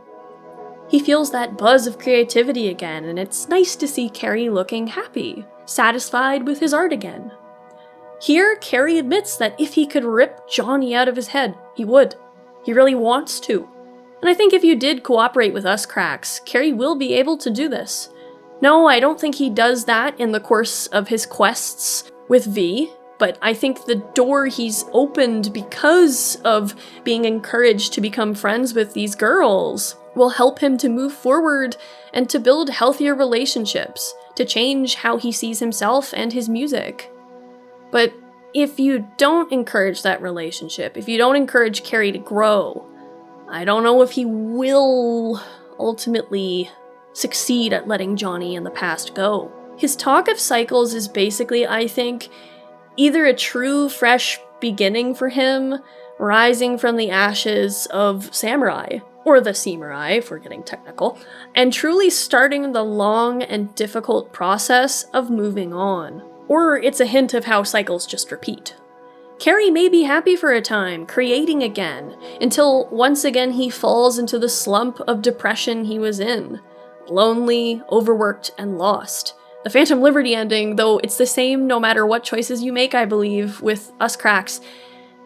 S1: He feels that buzz of creativity again, and it's nice to see Kerry looking happy, satisfied with his art again. Here, Kerry admits that if he could rip Johnny out of his head, he would. He really wants to. And I think if you did cooperate with us cracks, Kerry will be able to do this. No, I don't think he does that in the course of his quests with V, but I think the door he's opened because of being encouraged to become friends with these girls will help him to move forward and to build healthier relationships, to change how he sees himself and his music. But if you don't encourage that relationship, if you don't encourage Kerry to grow, I don't know if he will ultimately succeed at letting Johnny in the past go. His talk of cycles is basically, I think, either a true fresh beginning for him, rising from the ashes of Samurai, or the Samurai if we're getting technical, and truly starting the long and difficult process of moving on. Or it's a hint of how cycles just repeat. Kerry may be happy for a time, creating again, until once again he falls into the slump of depression he was in. Lonely, overworked, and lost. The Phantom Liberty ending, though it's the same no matter what choices you make, I believe, with us cracks,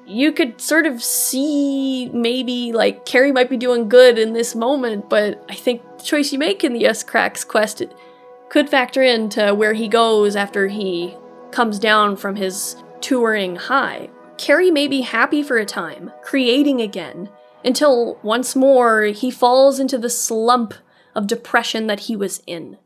S1: you could sort of see maybe, like, Kerry might be doing good in this moment, but I think the choice you make in the us cracks quest could factor into where he goes after he comes down from his touring high. Kerry may be happy for a time, creating again, until once more he falls into the slump of depression that he was in.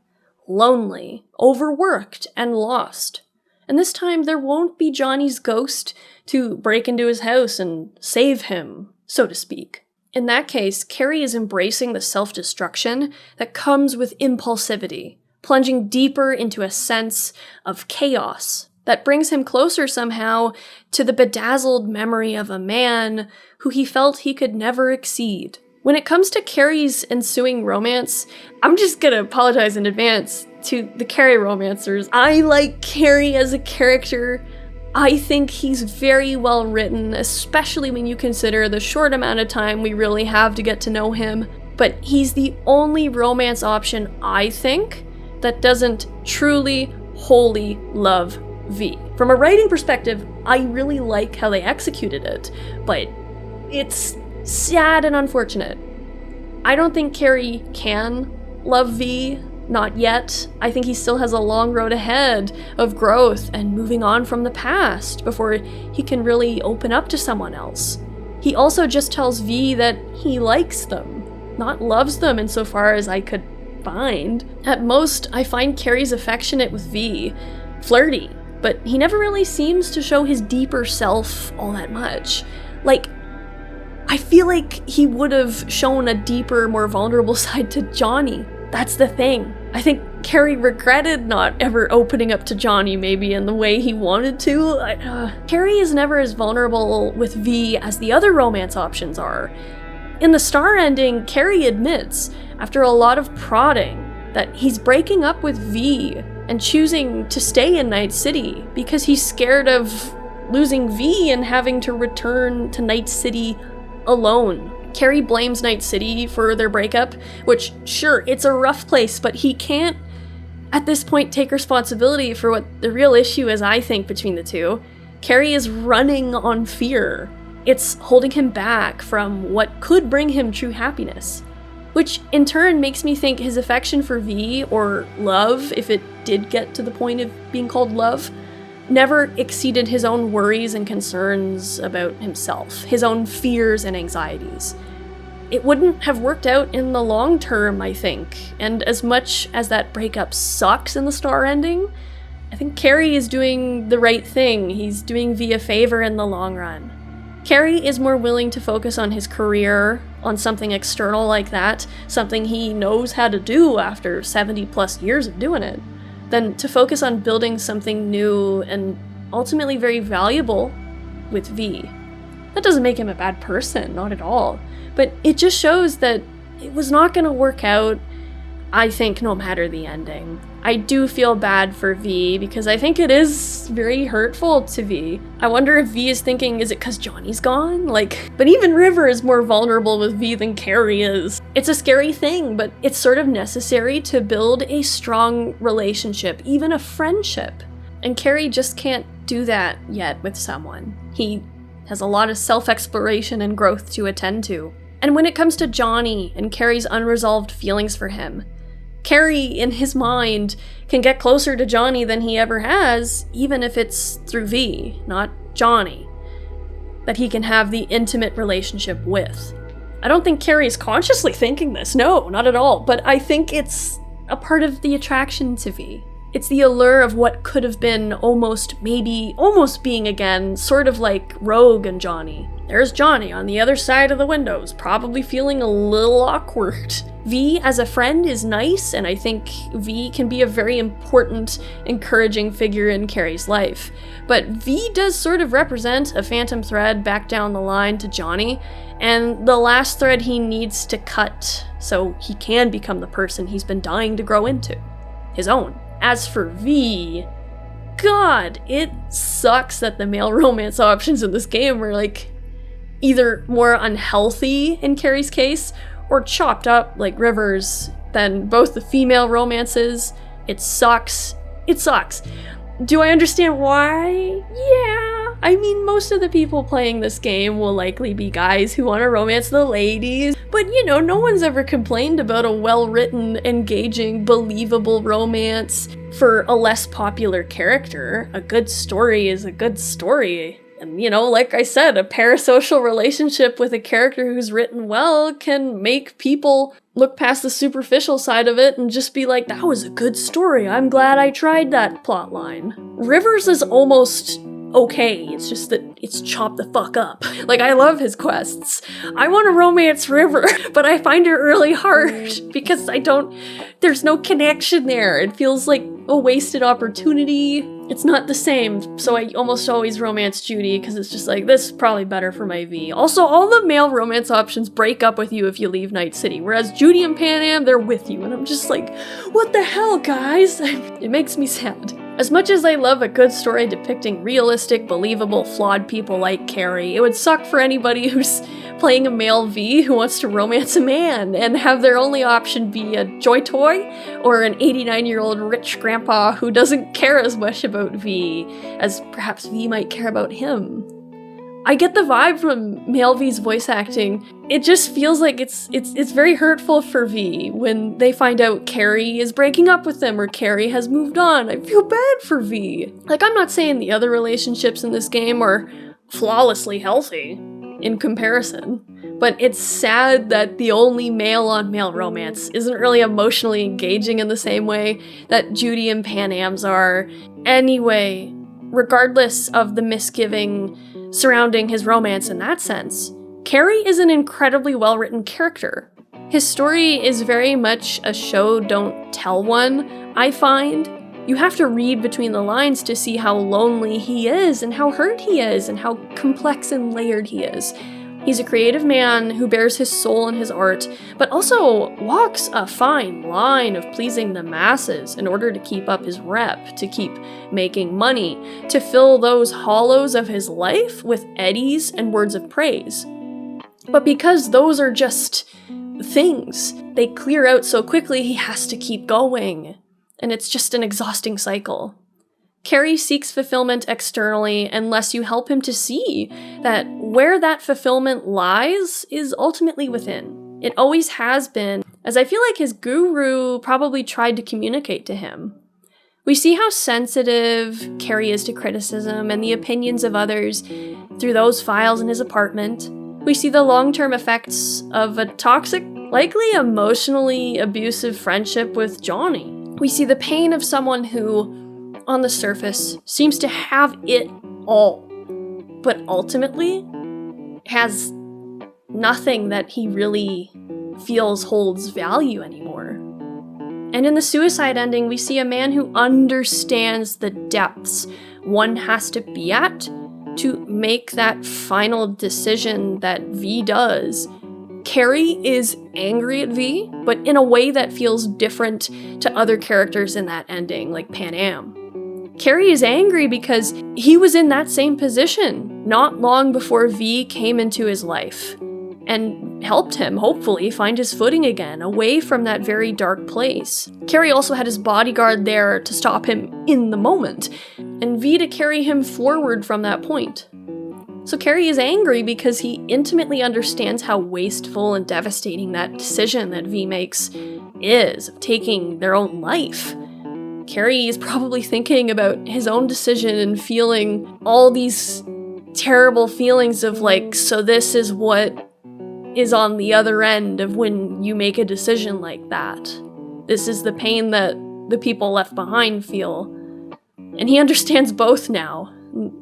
S1: Lonely, overworked, and lost. And this time there won't be Johnny's ghost to break into his house and save him, so to speak. In that case, Kerry is embracing the self-destruction that comes with impulsivity, plunging deeper into a sense of chaos that brings him closer somehow to the bedazzled memory of a man who he felt he could never exceed. When it comes to Kerry's ensuing romance, I'm just gonna apologize in advance to the Kerry romancers. I like Kerry as a character. I think he's very well written, especially when you consider the short amount of time we really have to get to know him. But he's the only romance option, I think, that doesn't truly, wholly love V. From a writing perspective, I really like how they executed it, but it's sad and unfortunate. I don't think Kerry can love V, not yet. I think he still has a long road ahead of growth and moving on from the past before he can really open up to someone else. He also just tells V that he likes them, not loves them insofar as I could find. At most, I find Kerry's affectionate with V flirty, but he never really seems to show his deeper self all that much. Like, I feel like he would have shown a deeper, more vulnerable side to Johnny. That's the thing. I think Kerry regretted not ever opening up to Johnny maybe in the way he wanted to. Kerry is never as vulnerable with V as the other romance options are. In the star ending, Kerry admits, after a lot of prodding, that he's breaking up with V and choosing to stay in Night City because he's scared of losing V and having to return to Night City alone. Kerry blames Night City for their breakup, which, sure, it's a rough place, but he can't, at this point, take responsibility for what the real issue is, I think, between the two. Kerry is running on fear. It's holding him back from what could bring him true happiness. Which, in turn, makes me think his affection for V, or love, if it did get to the point of being called love, never exceeded his own worries and concerns about himself, his own fears and anxieties. It wouldn't have worked out in the long term, I think, and as much as that breakup sucks in the star ending, I think Kerry is doing the right thing. He's doing V a favor in the long run. Kerry is more willing to focus on his career, on something external like that, something he knows how to do after 70 plus years of doing it, than to focus on building something new and ultimately very valuable with V. That doesn't make him a bad person, not at all, but it just shows that it was not going to work out, I think, no matter the ending. I do feel bad for V because I think it is very hurtful to V. I wonder if V is thinking, is it because Johnny's gone? But even River is more vulnerable with V than Kerry is. It's a scary thing, but it's sort of necessary to build a strong relationship, even a friendship. And Kerry just can't do that yet with someone. He has a lot of self-exploration and growth to attend to. And when it comes to Johnny and Kerry's unresolved feelings for him, Kerry, in his mind, can get closer to Johnny than he ever has, even if it's through V, not Johnny, that he can have the intimate relationship with. I don't think Kerry is consciously thinking this, no, not at all, but I think it's a part of the attraction to V. It's the allure of what could have been almost being again, sort of like Rogue and Johnny. There's Johnny on the other side of the windows, probably feeling a little awkward. V as a friend is nice, and I think V can be a very important, encouraging figure in Kerry's life. But V does sort of represent a phantom thread back down the line to Johnny, and the last thread he needs to cut so he can become the person he's been dying to grow into. His own. As for V, God, it sucks that the male romance options in this game are like either more unhealthy in Kerry's case or chopped up like River's than both the female romances. It sucks. It sucks. Do I understand why? Yeah. I mean, most of the people playing this game will likely be guys who want to romance the ladies, but you know, no one's ever complained about a well-written, engaging, believable romance for a less popular character. A good story is a good story. And you know, like I said, a parasocial relationship with a character who's written well can make people look past the superficial side of it and just be like, that was a good story, I'm glad I tried that plotline. Rivers is almost okay, it's just that it's chopped the fuck up. Like, I love his quests. I want to romance River, but I find it really hard because there's no connection there. It feels like a wasted opportunity. It's not the same, so I almost always romance Judy because it's just like, this is probably better for my V. Also, all the male romance options break up with you if you leave Night City, whereas Judy and Pan Am, they're with you, and I'm just like, what the hell, guys? It makes me sad. As much as I love a good story depicting realistic, believable, flawed people like Kerry, it would suck for anybody who's playing a male V who wants to romance a man and have their only option be a joy toy or an 89-year-old rich grandpa who doesn't care as much about V as perhaps V might care about him. I get the vibe from male V's voice acting. It just feels like it's very hurtful for V when they find out Kerry is breaking up with them or Kerry has moved on. I feel bad for V. Like, I'm not saying the other relationships in this game are flawlessly healthy in comparison, but it's sad that the only male-on-male romance isn't really emotionally engaging in the same way that Judy and Pan Am's are. Anyway, regardless of the misgiving surrounding his romance in that sense, Kerry is an incredibly well-written character. His story is very much a show-don't-tell one, I find. You have to read between the lines to see how lonely he is and how hurt he is and how complex and layered he is. He's a creative man who bears his soul in his art, but also walks a fine line of pleasing the masses in order to keep up his rep, to keep making money, to fill those hollows of his life with eddies and words of praise. But because those are just things, they clear out so quickly he has to keep going. And it's just an exhausting cycle. Kerry seeks fulfillment externally unless you help him to see that where that fulfillment lies is ultimately within. It always has been, as I feel like his guru probably tried to communicate to him. We see how sensitive Kerry is to criticism and the opinions of others through those files in his apartment. We see the long-term effects of a toxic, likely emotionally abusive friendship with Johnny. We see the pain of someone who, on the surface, seems to have it all, but ultimately has nothing that he really feels holds value anymore. And in the suicide ending, we see a man who understands the depths one has to be at to make that final decision that V does. Kerry is angry at V, but in a way that feels different to other characters in that ending, like Pan Am. Kerry is angry because he was in that same position not long before V came into his life and helped him, hopefully, find his footing again, away from that very dark place. Kerry also had his bodyguard there to stop him in the moment, and V to carry him forward from that point. So Kerry is angry because he intimately understands how wasteful and devastating that decision that V makes is, of taking their own life. Kerry is probably thinking about his own decision and feeling all these terrible feelings of like, so this is what is on the other end of when you make a decision like that. This is the pain that the people left behind feel. And he understands both now.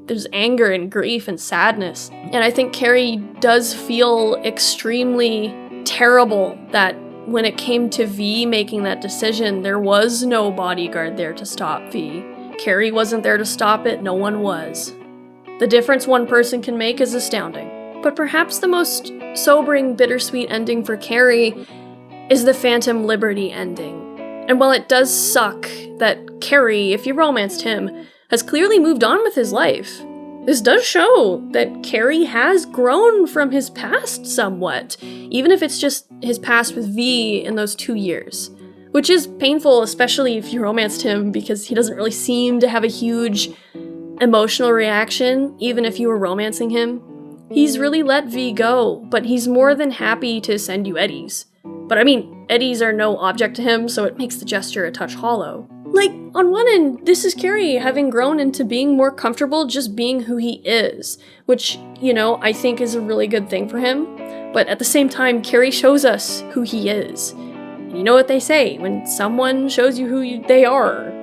S1: There's anger and grief and sadness. And I think Kerry does feel extremely terrible that when it came to V making that decision, there was no bodyguard there to stop V. Kerry wasn't there to stop it, no one was. The difference one person can make is astounding. But perhaps the most sobering, bittersweet ending for Kerry is the Phantom Liberty ending. And while it does suck that Kerry, if you romanced him, has clearly moved on with his life, this does show that Kerry has grown from his past somewhat, even if it's just his past with V in those 2 years. Which is painful, especially if you romanced him, because he doesn't really seem to have a huge emotional reaction, even if you were romancing him. He's really let V go, but he's more than happy to send you eddies. But I mean, eddies are no object to him, so it makes the gesture a touch hollow. Like, on one end, this is Kerry having grown into being more comfortable just being who he is, which, you know, I think is a really good thing for him. But at the same time, Kerry shows us who he is. And you know what they say, when someone shows you who they are,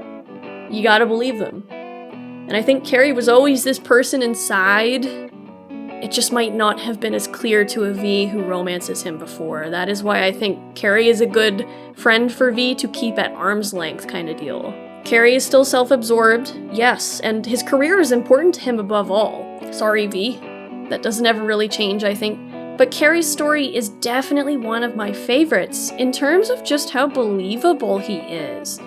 S1: you gotta believe them. And I think Kerry was always this person inside. It just might not have been as clear to a V who romances him before. That is why I think Kerry is a good friend for V to keep at arm's length kind of deal. Kerry is still self-absorbed, yes, and his career is important to him above all. Sorry, V. That doesn't ever really change, I think. But Kerry's story is definitely one of my favorites in terms of just how believable he is.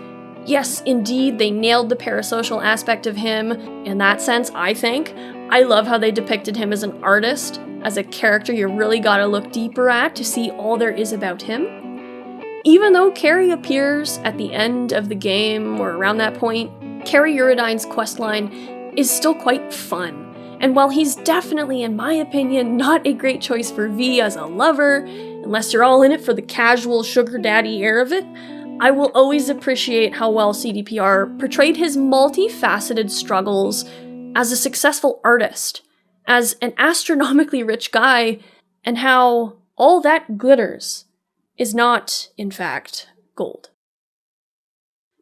S1: Yes, indeed, they nailed the parasocial aspect of him. In that sense, I think. I love how they depicted him as an artist, as a character you really gotta look deeper at to see all there is about him. Even though Kerry appears at the end of the game, or around that point, Kerry Eurodyne's questline is still quite fun. And while he's definitely, in my opinion, not a great choice for V as a lover, unless you're all in it for the casual sugar daddy air of it, I will always appreciate how well CDPR portrayed his multifaceted struggles as a successful artist, as an astronomically rich guy, and how all that glitters is not, in fact, gold.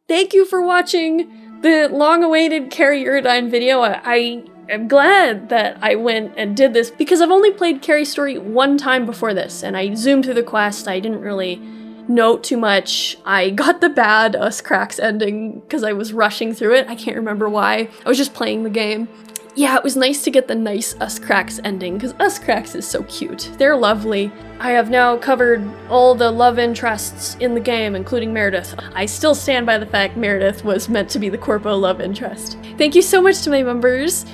S1: Thank you for watching the long-awaited Kerry Eurodyne video. I am glad that I went and did this, because I've only played Kerry's story one time before this, and I zoomed through the quest. I didn't really note too much. I got the bad Us Cracks ending because I was rushing through it. I can't remember why. I was just playing the game. Yeah, it was nice to get the nice Us Cracks ending because Us Cracks is so cute. They're lovely. I have now covered all the love interests in the game, including Meredith. I still stand by the fact Meredith was meant to be the corpo love interest. Thank you so much to my members.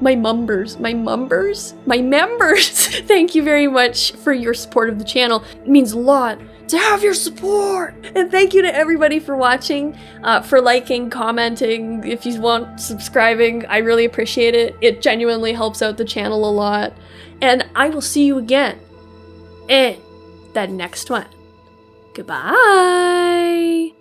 S1: My members. Thank you very much for your support of the channel. It means a lot to have your support. And thank you to everybody for watching, for liking, commenting, if you want, subscribing. I really appreciate it. It genuinely helps out the channel a lot. And I will see you again in that next one. Goodbye.